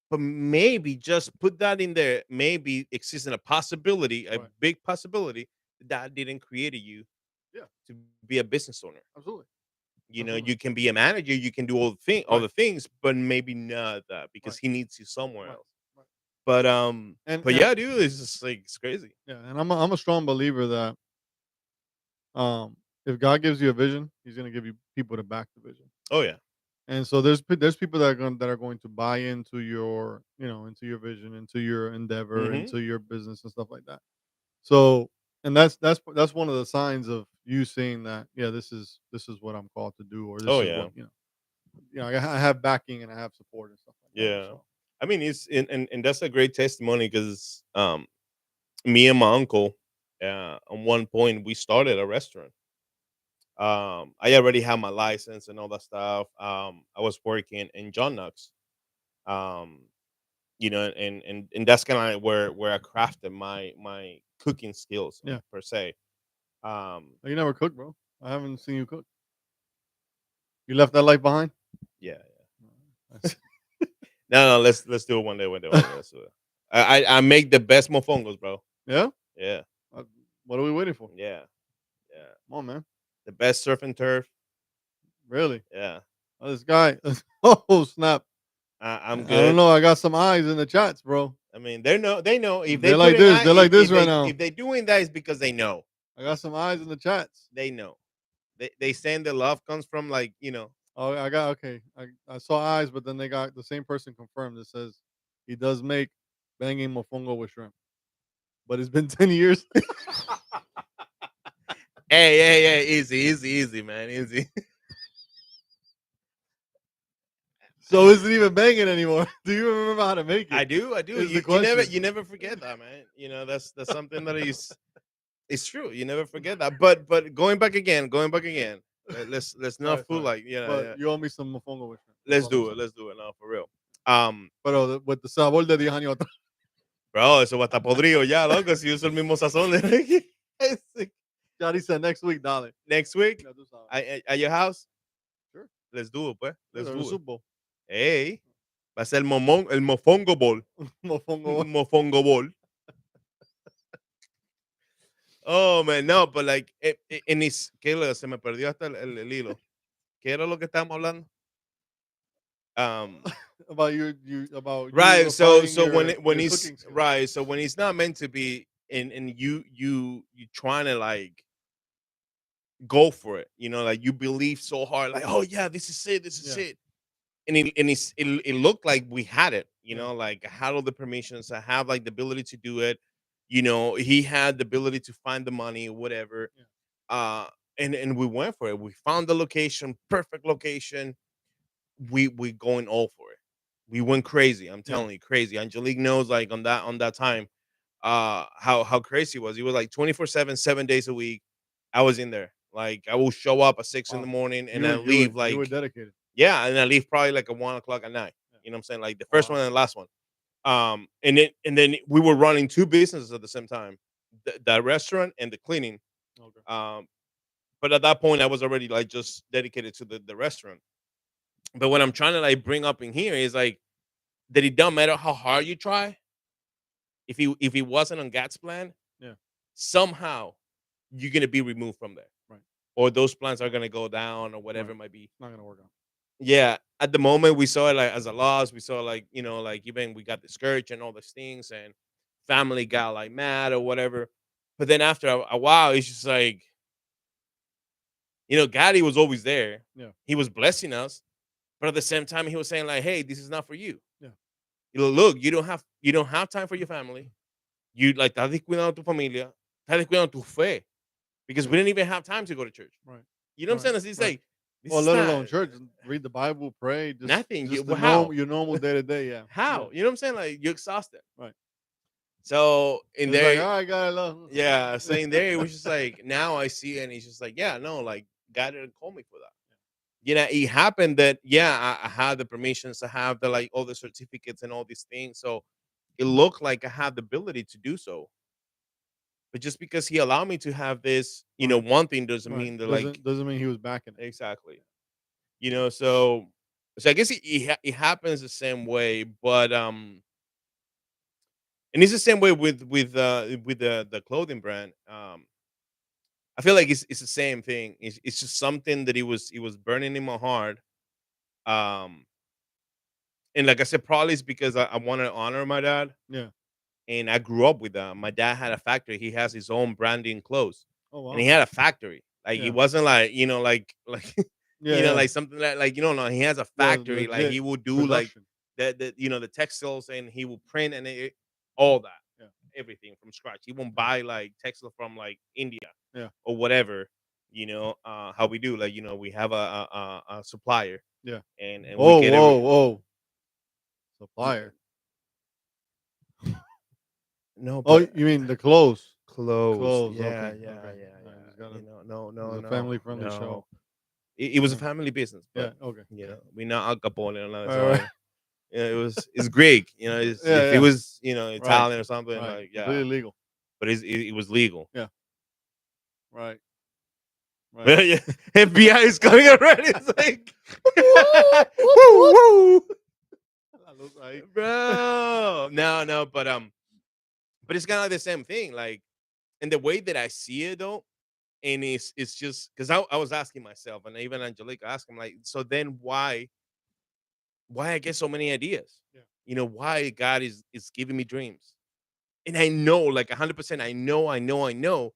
but maybe just put that in there. Maybe existing a possibility, a Right. big possibility that didn't create you Yeah, to be a business owner. absolutely, absolutely. You can be a manager, you can do all Right, the things, but maybe not that because right, he needs you somewhere right, else. right. But And but and yeah, dude, it's just like it's crazy. yeah, and I'm a strong believer that, if God gives you a vision, He's gonna give you people to back the vision. Oh yeah. And so there's people that are going to buy into into your vision, into your endeavor, Hmm. into your business and stuff like that. So, and that's one of the signs of you seeing that, yeah, this is what I'm called to do, or this Oh is yeah. what, I have backing and I have support and stuff like that. Yeah. So I mean, it's and that's a great testimony because me and my uncle, at one point we started a restaurant. I already had my license and all that stuff. I was working in John Knox. Um, and that's kind of where I crafted my cooking skills yeah. per se. Um, You never cook, bro. I haven't seen you cook. You left that life behind. yeah. That's- No, no, let's do it one day, one day, one day. Let's do it. I make the best mofongos, bro. yeah. Yeah, Uh, what are we waiting for? yeah, yeah. Come on, man. The best surf and turf. Really? Yeah, This guy. Oh snap! I'm I don't good. know. I got some eyes in the chats, bro. I mean, they know if they They're put like an this. eye, They're like this right if now. they doing that is because they know. I got some eyes in the chats. They know. They saying the love comes from like Oh, I got okay. I saw eyes, but then they got the same person confirmed. That says he does make banging mofongo with shrimp, but it's been 10 years. Hey, hey, hey, easy, easy, easy, man, easy. So is it even banging anymore? Do you remember how to make I it? do, I do. Is the You question. never forget that, man. You know, that's something that is it's true. You never forget that. But going back again. Let's Sorry, not fool sorry. like yeah, But yeah. you owe me some mofongo with shrimp. That's Let's all I'm do it. saying. Let's do it now for real. Um, Pero with the sabor de 10 años atrás. bro, eso va a estar podrido ya, loco. Si uso el mismo sazón de Ese- Johnny said next week, dale. next week Ya tú sabes. at your house. Sure. Let's do it, pues. Yeah, Let's there's a do it. Super Bowl. Hey, va a ser el mofongo ball. Mofongo. Mofongo ball. Oh, man, no, but like, en se me perdió hasta el hilo. ¿Qué era lo que estábamos hablando? Um, About you about you right. So, refining so when your he's cooking skills. right, so when he's not meant to be, and you trying to like go for it, you know, like you believe so hard, like, oh yeah, this is Yeah. it, it looked like we had it, you Yeah. know, like I had all the permissions, I have like the ability to do it, you know, he had the ability to find the money, whatever, Yeah. uh, and we went for it. We found the location, perfect location. We going all for it. We went crazy. I'm Yeah. telling you, crazy. Angelique knows like on that time, how crazy it was. He was like 24/7, 7 days a week. I was in there. Like I will show up at 6 in the Wow. morning and You were I you were leave you were like dedicated. yeah, and I leave probably like at 1 o'clock at night. Yeah. You know what I'm saying? Like the Oh first one wow. and the last one. And then we were running two businesses at the same time, the restaurant and the cleaning. Okay. Um, but at that point, I was already like just dedicated to the restaurant. But what I'm trying to like bring up in here is like that it don't matter how hard you try. If he wasn't on God's plan, Yeah. somehow you're gonna be removed from there, Right. or those plans are gonna go down, or whatever Right. it might be. Not gonna work out. Yeah, at the moment we saw it like as a loss. We saw like you know like even we got discouraged and all these things, and family got like mad or whatever. But then after a while, it's just like you know, God, was always there. Yeah. He was blessing us, but at the same time, he was saying like, "Hey, this is not for you. Yeah. You know, look, you don't have time for your family. You like estás descuidando tu familia, estás descuidando tu fe because Yeah. we didn't even have time to go to church. Right. You know what I'm Right. saying? It's Right. like this Well, is let not alone church. Read the Bible, pray, nothing. just the Well, how? your normal day to day. Yeah. Yeah. How? You know what I'm saying? Like you're exhausted. Right. So in It's like, there, all right, got love. yeah. So in there, it was just like now I see it, and he's just like, yeah, no, like God didn't call me for that. You know, it happened that yeah, I had the permissions, I have the like all the certificates and all these things. So it looked like I had the ability to do so. But just because he allowed me to have this, you know, Right. one thing doesn't Right. mean that like Doesn't mean he was backing it. exactly. You know, so I guess it happens the same way, but and it's the same way with the clothing brand. I feel like it's the same thing. It's just something that it was burning in my heart. Um and like I said, probably it's because I want to honor my dad, Yeah. and I grew up with that. My dad had a factory. He has his own branding clothes, Oh and he wow. had a factory. Like he Yeah. wasn't like you know like Yeah. you know Yeah. like something like you know no he has a Yeah. factory. Like Legit he will do like production. the you know the textiles, and he will print all that Yeah. everything from scratch. He won't Yeah. buy like textile from like India Yeah. or whatever. You know how we do like you know we have a supplier, Yeah. and we Whoa. get Whoa. every Whoa. yeah, Supplier. no Oh, but you mean the clothes? close. Clothes. Yeah, Okay. yeah, Okay. yeah, I just yeah. gotta. You know, no, It was no, a no, family friendly show. no. It was a Yeah. family business, but Yeah. Okay. you know, we not Al Capone or nothing. All So right. you know, it's Greek. You know, Yeah. if it Yeah. was you know Right. Italian or something Right. like yeah, Completely legal. but it was legal. Yeah. Right. Right. But yeah, FBI is coming already. It's like, Whoop, whoop, woo whoop. woo, La luz ahí. bro. No, no, but it's kind of like the same thing. Like, and the way that I see it though, and it's just because I was asking myself, and even Angelica asked him, like, so then why I get so many ideas? Yeah. You know, why God is giving me dreams, and I know, like 100%, I know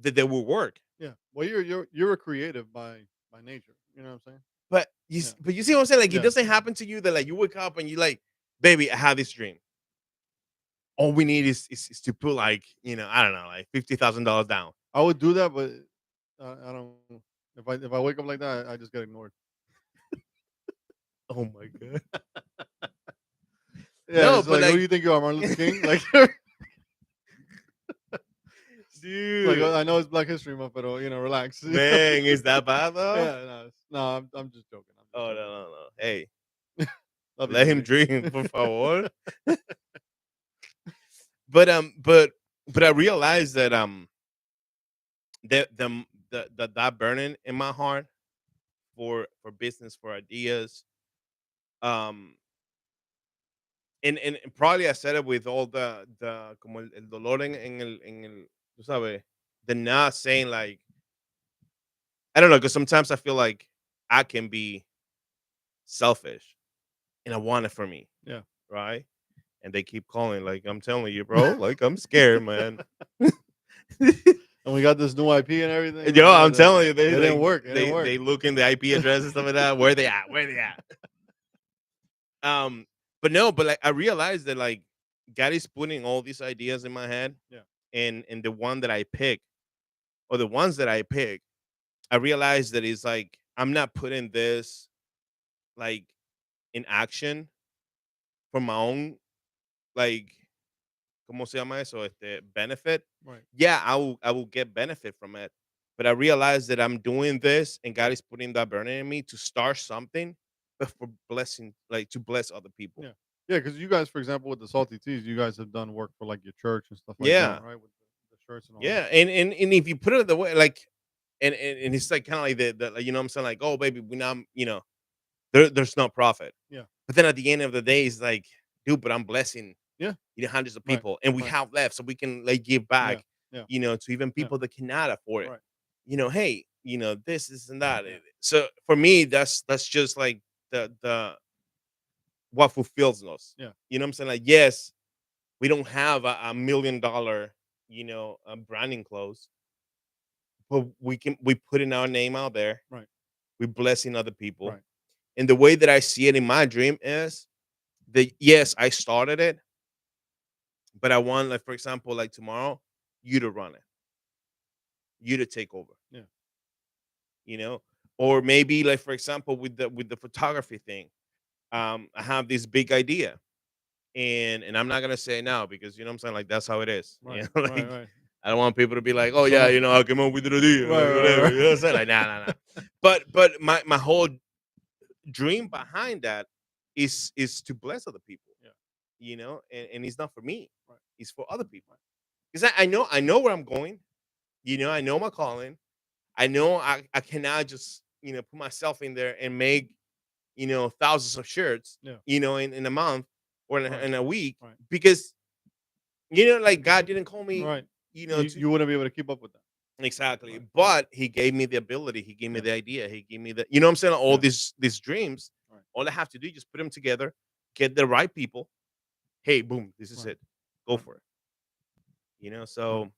that they will work. Yeah. Well, you're a creative by nature. You know what I'm saying? But Yeah. but you see what I'm saying? Like, it Yeah. doesn't happen to you that like you wake up and you like, baby, I have this dream. All we need is to put like you know I don't know like $50,000 down. I would do that, but I don't. If I wake up like that, I just get ignored. Oh my god. Yeah, No, it's but like, who do like, you think you are, Martin Luther King? Like, like dude, I know it's Black History Month, but relax. man, is that bad though? Yeah, no, no, I'm just joking. I'm just Oh no, joking. no, no. Hey, Love you, let him baby. dream, por favor. But I realized that that burning in my heart for business, for ideas, um and probably I said it with all the como el dolor en el tú sabes, the not saying like I don't know, because sometimes I feel like I can be selfish and I want it for me, Yeah. right? And they keep calling, like I'm telling you, bro, like I'm scared, man. And we got this new IP and everything, Yo, man. I'm It telling you, they didn't like work. It didn't work. they look in the IP address and stuff like that. Where they at? Where they at? Um, but no, but like I realized that like God is putting all these ideas in my head, Yeah. and the one that I pick or the ones that I pick, I realized that it's like I'm not putting this like in action for my own like ¿cómo se llama eso? Benefit. Right. Yeah, I will get benefit from it. But I realized that I'm doing this and God is putting that burden in me to start something, but for blessing, like to bless other people. Yeah. Yeah, because you guys, for example, with the salty teas, you guys have done work for like your church and stuff like that, Yeah. right? With the shirts and all that. Yeah. And if you put it the way like and it's like kind of like the like, you know what I'm saying? Like, oh baby, we now, there's no profit. Yeah. But then at the end of the day, it's like, dude, but I'm blessing, Yeah. hundreds of Right. people, and we Right. have left, so we can like give Yeah. back, Yeah. to even Yeah. people that cannot afford it. Right. Hey, this and that. Yeah. So for me, that's just like the what fulfills us. Yeah. You know what I'm saying? Like, yes, we don't have a $1 million, branding clothes, but we putting our name out there. Right. We blessing other people. Right. And the way that I see it in my dream is that yes, I started it, but I want, like, for example, like tomorrow, you to run it, you to take over, Yeah. you know, or maybe like for example with the photography thing, I have this big idea, and I'm not gonna say it now because you know what I'm saying, like that's how it is, Right. Right. like Right. I don't want people to be like, oh So yeah, no. I came up with the idea, Right. like Right. whatever, Right. you know what I'm saying, like nah, nah, nah. But my whole dream behind that is to bless other people, Yeah. and it's not for me, Right. it's for other people Right. because I know where I'm going, I know my calling. I know I cannot just, put myself in there and make, thousands of shirts, Yeah. in a month or Right. in a week Right. because, like God didn't call me, Right. to You wouldn't be able to keep up with that. exactly, Right. Right. but he gave me the ability, he gave me Yeah. the idea, he gave me the, you know what I'm saying, all Yeah. these dreams. Right. All I have to do is just put them together, get the right people. Hey, boom, this is Right. it. Go Right. for it. Right. So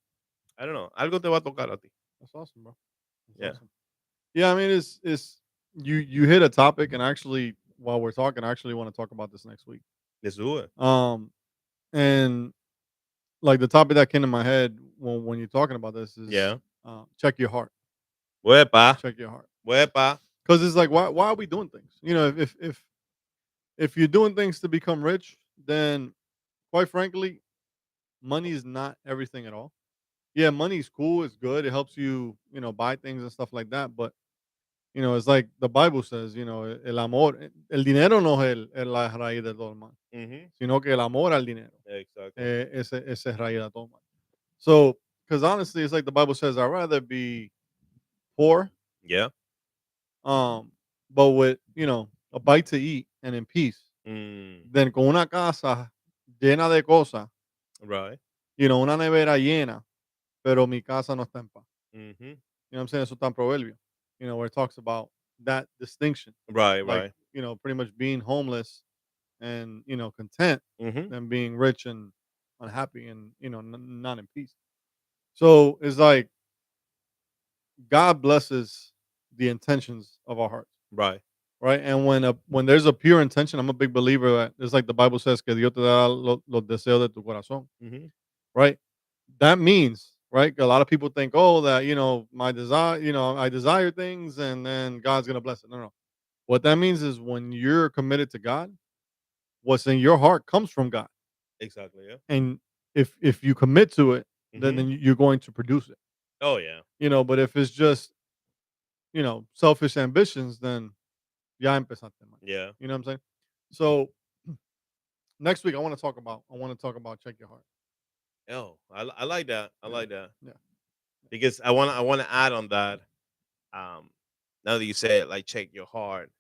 I don't know. Algo te va a tocar a ti. That's awesome, bro. That's Yeah. awesome. Yeah, I mean, it's you hit a topic, and actually, while we're talking, I actually want to talk about this next week. Let's do it. Um, and like the topic that came to my head when you're talking about this is Yeah. check your heart, Wepa. check your heart, Wepa. because it's like why are we doing things? If you're doing things to become rich, then quite frankly, money is not everything at all. Yeah, money's cool, it's good, it helps you buy things and stuff like that, but it's like the Bible says, el amor, el dinero no es la raíz de todo el mal, Mhm. sino que el amor al dinero, Exactly. ese es raíz de todo mal. So, because honestly, it's like the Bible says, I'd rather be poor, Yeah. um, but with, a bite to eat and in peace, Mm. than con una casa llena de cosas, Right. una nevera llena, pero mi casa no está en paz. Mhm. You know what I'm saying? Eso está en Proverbio, where it talks about that distinction. Right, Like, right. pretty much being homeless and, content Mhm. than being rich and unhappy and, not in peace. So it's like God blesses the intentions of our hearts, Right. right? And when there's a pure intention, I'm a big believer that it's like the Bible says que Dios te da los deseos de tu corazón, Mhm. right? That means, right? A lot of people think, oh, that my desire, I desire things, and then God's gonna bless it. No, no. What that means is when you're committed to God, what's in your heart comes from God, Exactly. Yeah. and if you commit to it, then Hmm. you're going to produce it. Oh yeah. But if it's just selfish ambitions, then ya empezaste mal. Yeah. You know what I'm saying? So next week, I want to talk about check your heart. Oh, I like that. I Yeah, like that yeah. because I want to add on that. Um, now that you said like check your heart.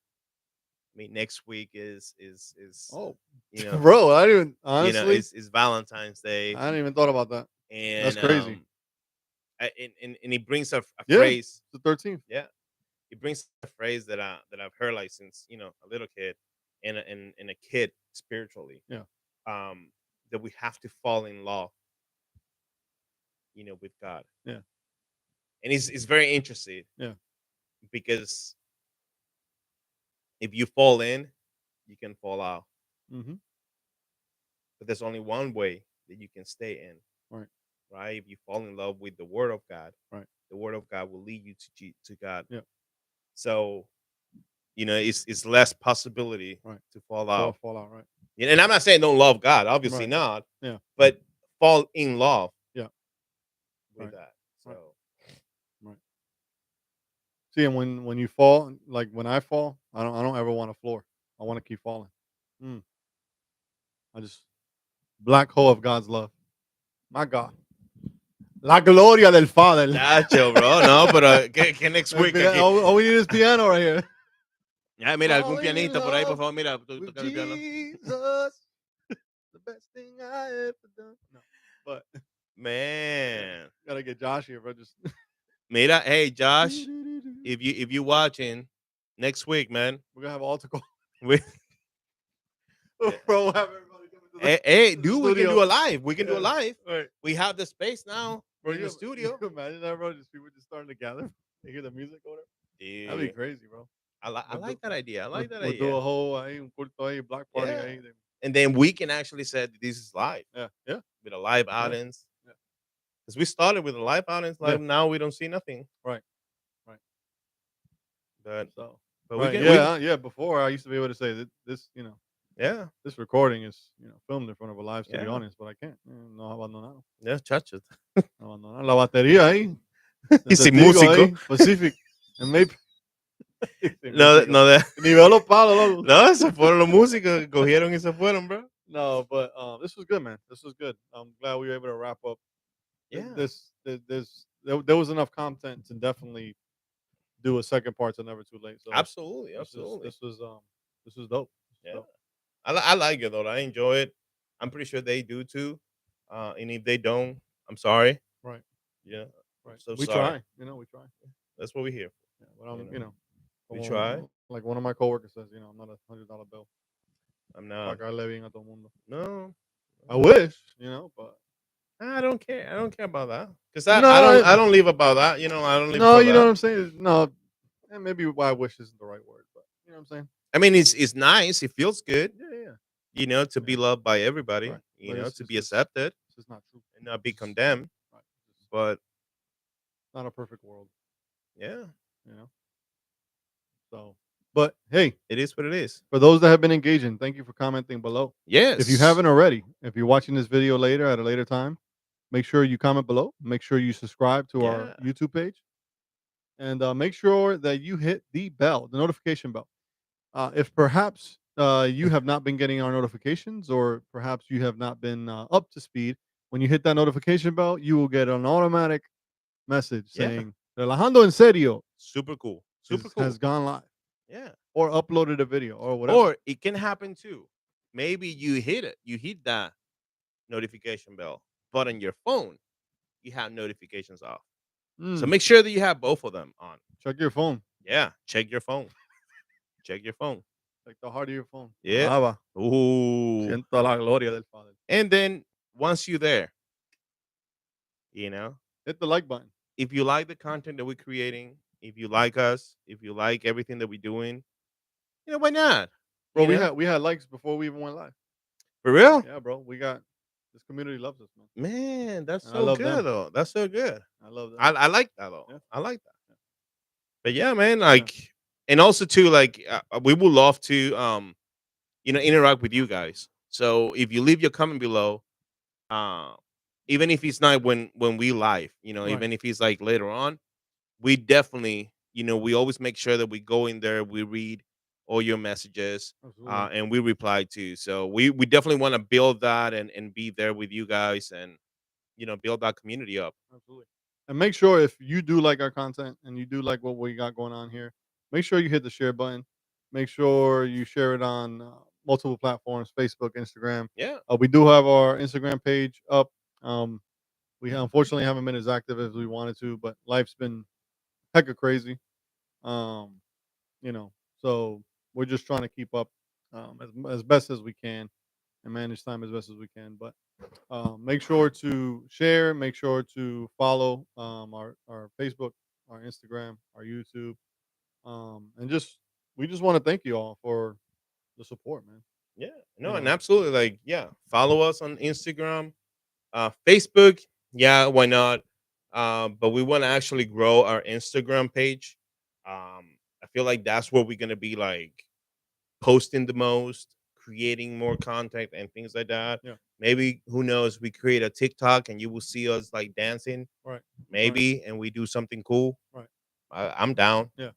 I mean, next week is Oh, you know bro, I didn't even honestly. is Valentine's Day, I hadn't even thought about that. That's and crazy. and he brings a Yeah, phrase. it's the 13th. Yeah, he brings a phrase that I've heard like since a little kid, and a kid spiritually. Yeah, Um, that we have to fall in love, with God, yeah, and he's very interested yeah. because if you fall in, you can fall out, Mhm. but there's only one way that you can stay in, Right, right? If you fall in love with the Word of God, right. the Word of God will lead you to God. Yeah, So it's less possibility right. to fall Fall out. fall out, right. And I'm not saying don't love God, obviously Right. not, Yeah, but fall in love yeah. with Right, that. right, So right. See, and when you fall, like when I fall, I don't ever want a floor. I want to keep falling. Mm, I just black hole of God's love. My God. La gloria del Father. chacho, bro, no, pero que next week aquí. All we need is piano right here. Ya, mira, algún Falling in pianista por ahí, por love favor, mira, tú with tocas el piano. Jesus. The best thing I ever done. No, but yeah, Man, gotta get Josh here, bro. Just mira, hey Josh, we're if you watching next week, man, gonna have altar call, we, bro. We'll have everybody come into the, hey, to the dude, we can studio. do a live. We can do a Yeah, live. right. We have the space now Bro, in the you studio. imagine that, bro? Just people just starting to gather. They hear the music or whatever. That'd be Dude, crazy, bro. I We'll do like that idea. I we'll, like that we'll do a idea. whole un culto ahí, black party Yeah. ahí. And then we can actually say that this is live Yeah, yeah, with a live right, audience. yeah, Because we started with a live audience, yeah, like now we don't see nothing. right, right. But So, but we right, can we yeah, yeah. Before I used to be able to say that this, yeah, this recording is, filmed in front of a live studio yeah. audience, but I can't. No abandonado. Yeah, touch it. No abandonar la batería ahí, el Y sin testigo músico. ahí, Pacific, en Maple. Sin No, músico. no, Ni veo los palos, loco. no, se fueron los músicos, que cogieron y se fueron, bro. No, but this was good, man. This was good. I'm glad we were able to wrap up. Yeah, There was enough content to definitely do a second part to Never Too Late. So absolutely, this is absolutely. this was dope. This is Yeah, dope. I like it though. I enjoy it. I'm pretty sure they do too. And if they don't, I'm sorry. Right, Yeah, I'm right. so We sorry. try, we try. That's what we're here Yeah, but for. I'm, We try. like one of my coworkers says, I'm not $100 bill I'm para not. caerle bien a todo mundo. No, I wish, but I don't care. I don't care about that because no, I don't live about that. I don't live no, for you know what that. I'm saying? No, and maybe why wish isn't the right word, but you know what I'm saying? I mean, it's nice. It feels good. Yeah, yeah, To yeah. be loved by everybody. Right. But To be accepted this is not true. and not be This is condemned. right. This is But not a perfect world, yeah, you know. So, but hey, it is what it is. for those that have been engaging, thank you for commenting below. If you Yes. haven't already, if you're watching this video later at a later time, make sure you comment below. Make sure you subscribe to our Yeah. YouTube page, and make sure that you hit the bell, the notification bell. If perhaps you have not been getting our notifications, or perhaps you have not been up to speed, when you hit that notification bell, you will get an automatic message Yeah. saying "Relajando en serio" Super cool. Super is cool. has gone live Yeah. or uploaded a video or whatever. Or it can happen too. Maybe you hit it. You hit that notification bell, but on your phone, you have notifications off. So Mm, make sure that you have both of them on. check your phone. Yeah. Check your phone. Check your phone. Check the heart of your phone. Yeah. Alaba. Ooh. Siento la gloria del Padre. And then once you're there, you know, Hit the like button. if you like the content that we're creating, if you like us, if you like everything that we're doing, why not? Bro, You we know, had likes before we even went live. for real. Yeah, bro. We got This community loves us, man, Man, that's and I so love good them. though. That's so good. I love them. I like that though. Yeah, I like that. yeah, But yeah, man, yeah. like, and also too, like, we would love to, interact with you guys. So if you leave your comment below, uh, even if it's not when we live, Right. even if it's like later on, we definitely, we always make sure that we go in there, we read all your messages, Absolutely. and we reply too. So we definitely want to build that and be there with you guys and build that community up. Absolutely. And make sure if you do like our content and you do like what we got going on here, make sure you hit the share button. Make sure you share it on multiple platforms, Facebook, Instagram. Yeah, We do have our Instagram page up. Um, we unfortunately haven't been as active as we wanted to, but life's been hecka crazy. Um, so we're just trying to keep up as best as we can and manage time as best as we can. But make sure to share. Make sure to follow our Facebook, our Instagram, our YouTube, and just we just want to thank you all for the support, man. yeah, You no, and know, absolutely, like, yeah, follow us on Instagram, Facebook. Yeah, why not? But we want to actually grow our Instagram page. I feel like that's where we're gonna be like posting the most, creating more content and things like that. yeah, Maybe who knows? We create a TikTok and you will see us like dancing, right, right, maybe, and we do something cool. right, I'm down, yeah,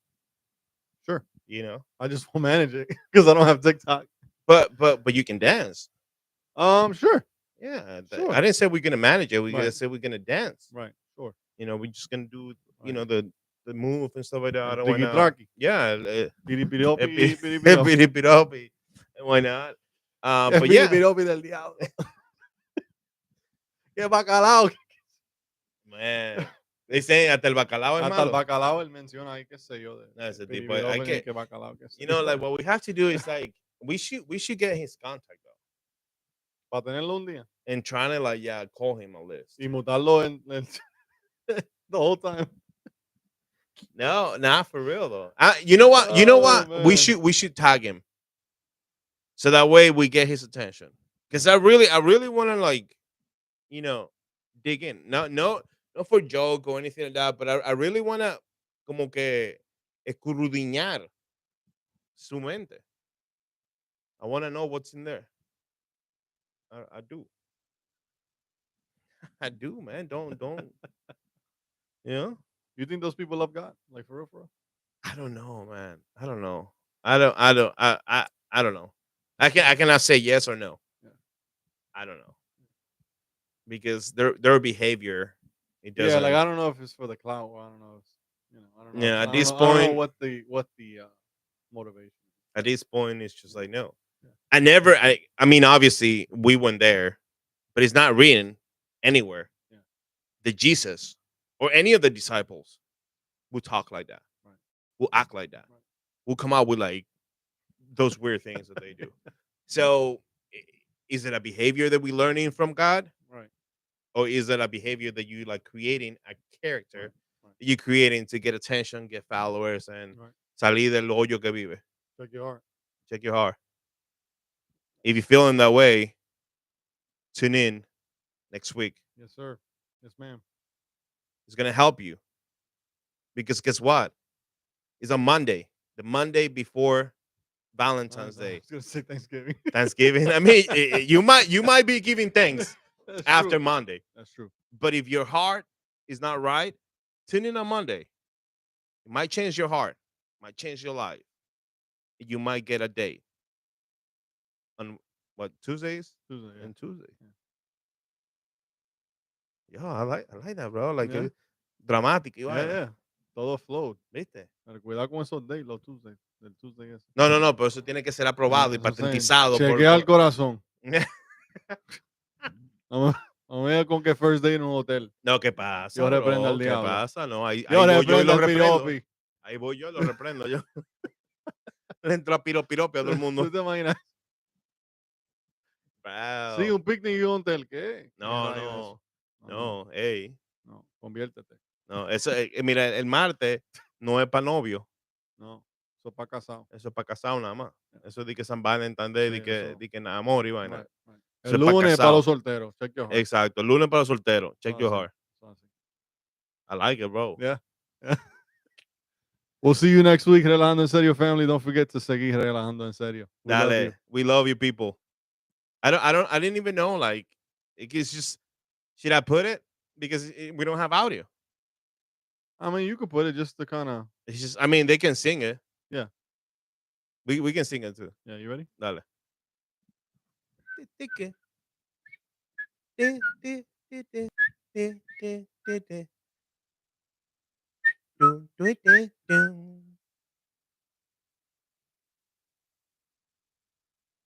sure. you know. I just won't manage it because I don't have TikTok. But you can dance. Sure, Yeah, I sure, didn't say we're gonna manage it. We right, gonna say we're gonna dance. right, sure, We're just gonna do right. the move and stuff like that. Why Tiki not? traki, Yeah, piripiropi, piripiropi, piripiropi. Why not? el But yeah, piripiropi del diablo. Qué bacalao. man. They say hasta el bacalao es Hasta el malo. bacalao él menciona ahí, qué sé yo, No, de ese tipo, hay piripiropi ni que, que bacalao, qué sé yo. like, what we have to do is like we should get his contact though Para tenerlo un día and trying to like, yeah, call him a list. y mutarlo en the whole time. No, not for real though. You know what? You know Oh, what? We man. should we should tag him so that way we get his attention. Because I really want to like you know dig in. Not for joke or anything like that, but I really want to como que escudriñar su mente. I want to know what's in there. I do. I do, man. Don't. You know. You think those people love God? Like, for real, for real? I don't know, man. I don't know. I don't know. I cannot say yes or no. Yeah. I don't know because their behavior it Yeah, like, doesn't. I don't know if it's for the clout or I don't know if, Yeah, at this I don't know point, what the motivation is. it's just like no. Yeah. I never. I mean, obviously we went there, but it's not written anywhere Yeah. that Jesus or any of the disciples will talk like that, Right. will act like that, Right. will come out with like those weird things that they do. So, is it a behavior that we learning from God, Right. or is it a behavior that you like creating a Right. character Right. that you creating to get attention, get followers, and Right. salir del hoyo que vive? Check your heart. Check your heart. If you're feeling that way, tune in next week. Yes, sir. Yes, ma'am. It's gonna help you because guess what? It's on Monday, the Monday before Valentine's I Day, was gonna say Thanksgiving. Thanksgiving. I mean, you might be giving thanks That's true. after Monday, That's true. but if your heart is not right, tune in on Monday. It might change your heart, might change your life. You might get a date on what Tuesdays Tuesday, yeah. and Tuesday. Yeah. Yeah, I like that, bro. Like Yeah. dramatic, y Yeah, vaina, yeah. Todo flowed. ¿viste? Pero cuidado con esos days, los Tuesday, del Tuesday ese. No, no, no, pero eso tiene que ser aprobado y Eso saying, patentizado chequea el corazón. Vamos, vamos a ver con qué first day en un hotel. No, ¿qué Dios pasa, reprenda al bro? ¿Qué diablo. pasa? No, ahí Dios voy yo y reprenda lo al reprendo. piropi. Ahí voy yo y lo reprendo yo. Le entro a piropi a todo el ¿Tú mundo. te imaginas? Sí, Wow. un picnic y un hotel. ¿Qué? ¿Qué No, rayo es eso? no, No, no, no, ey. no. Conviértete. No, eso, mira, el martes no es para novio. No. Eso es para casado. Eso es para casado nada más. Yeah. Eso de que San Valentine's Day, Sí, de eso. que nada amor y vaina. Right, right. El Eso es para lunes para casado. los solteros. Check your heart. Exacto, el lunes para los solteros. Check Son your así. heart. Son así. I like it, bro. Yeah. Yeah. We'll see you next week, Relajando en Serio family. Don't forget to seguir relajando en serio. We love you. Dale. We love you, people. I didn't even know, like, it's just, should I put it? Because we don't have audio. I mean, you could put it just to kind of, It's just, I mean, they can sing it. yeah. We can sing it too. Yeah, you ready? Dale.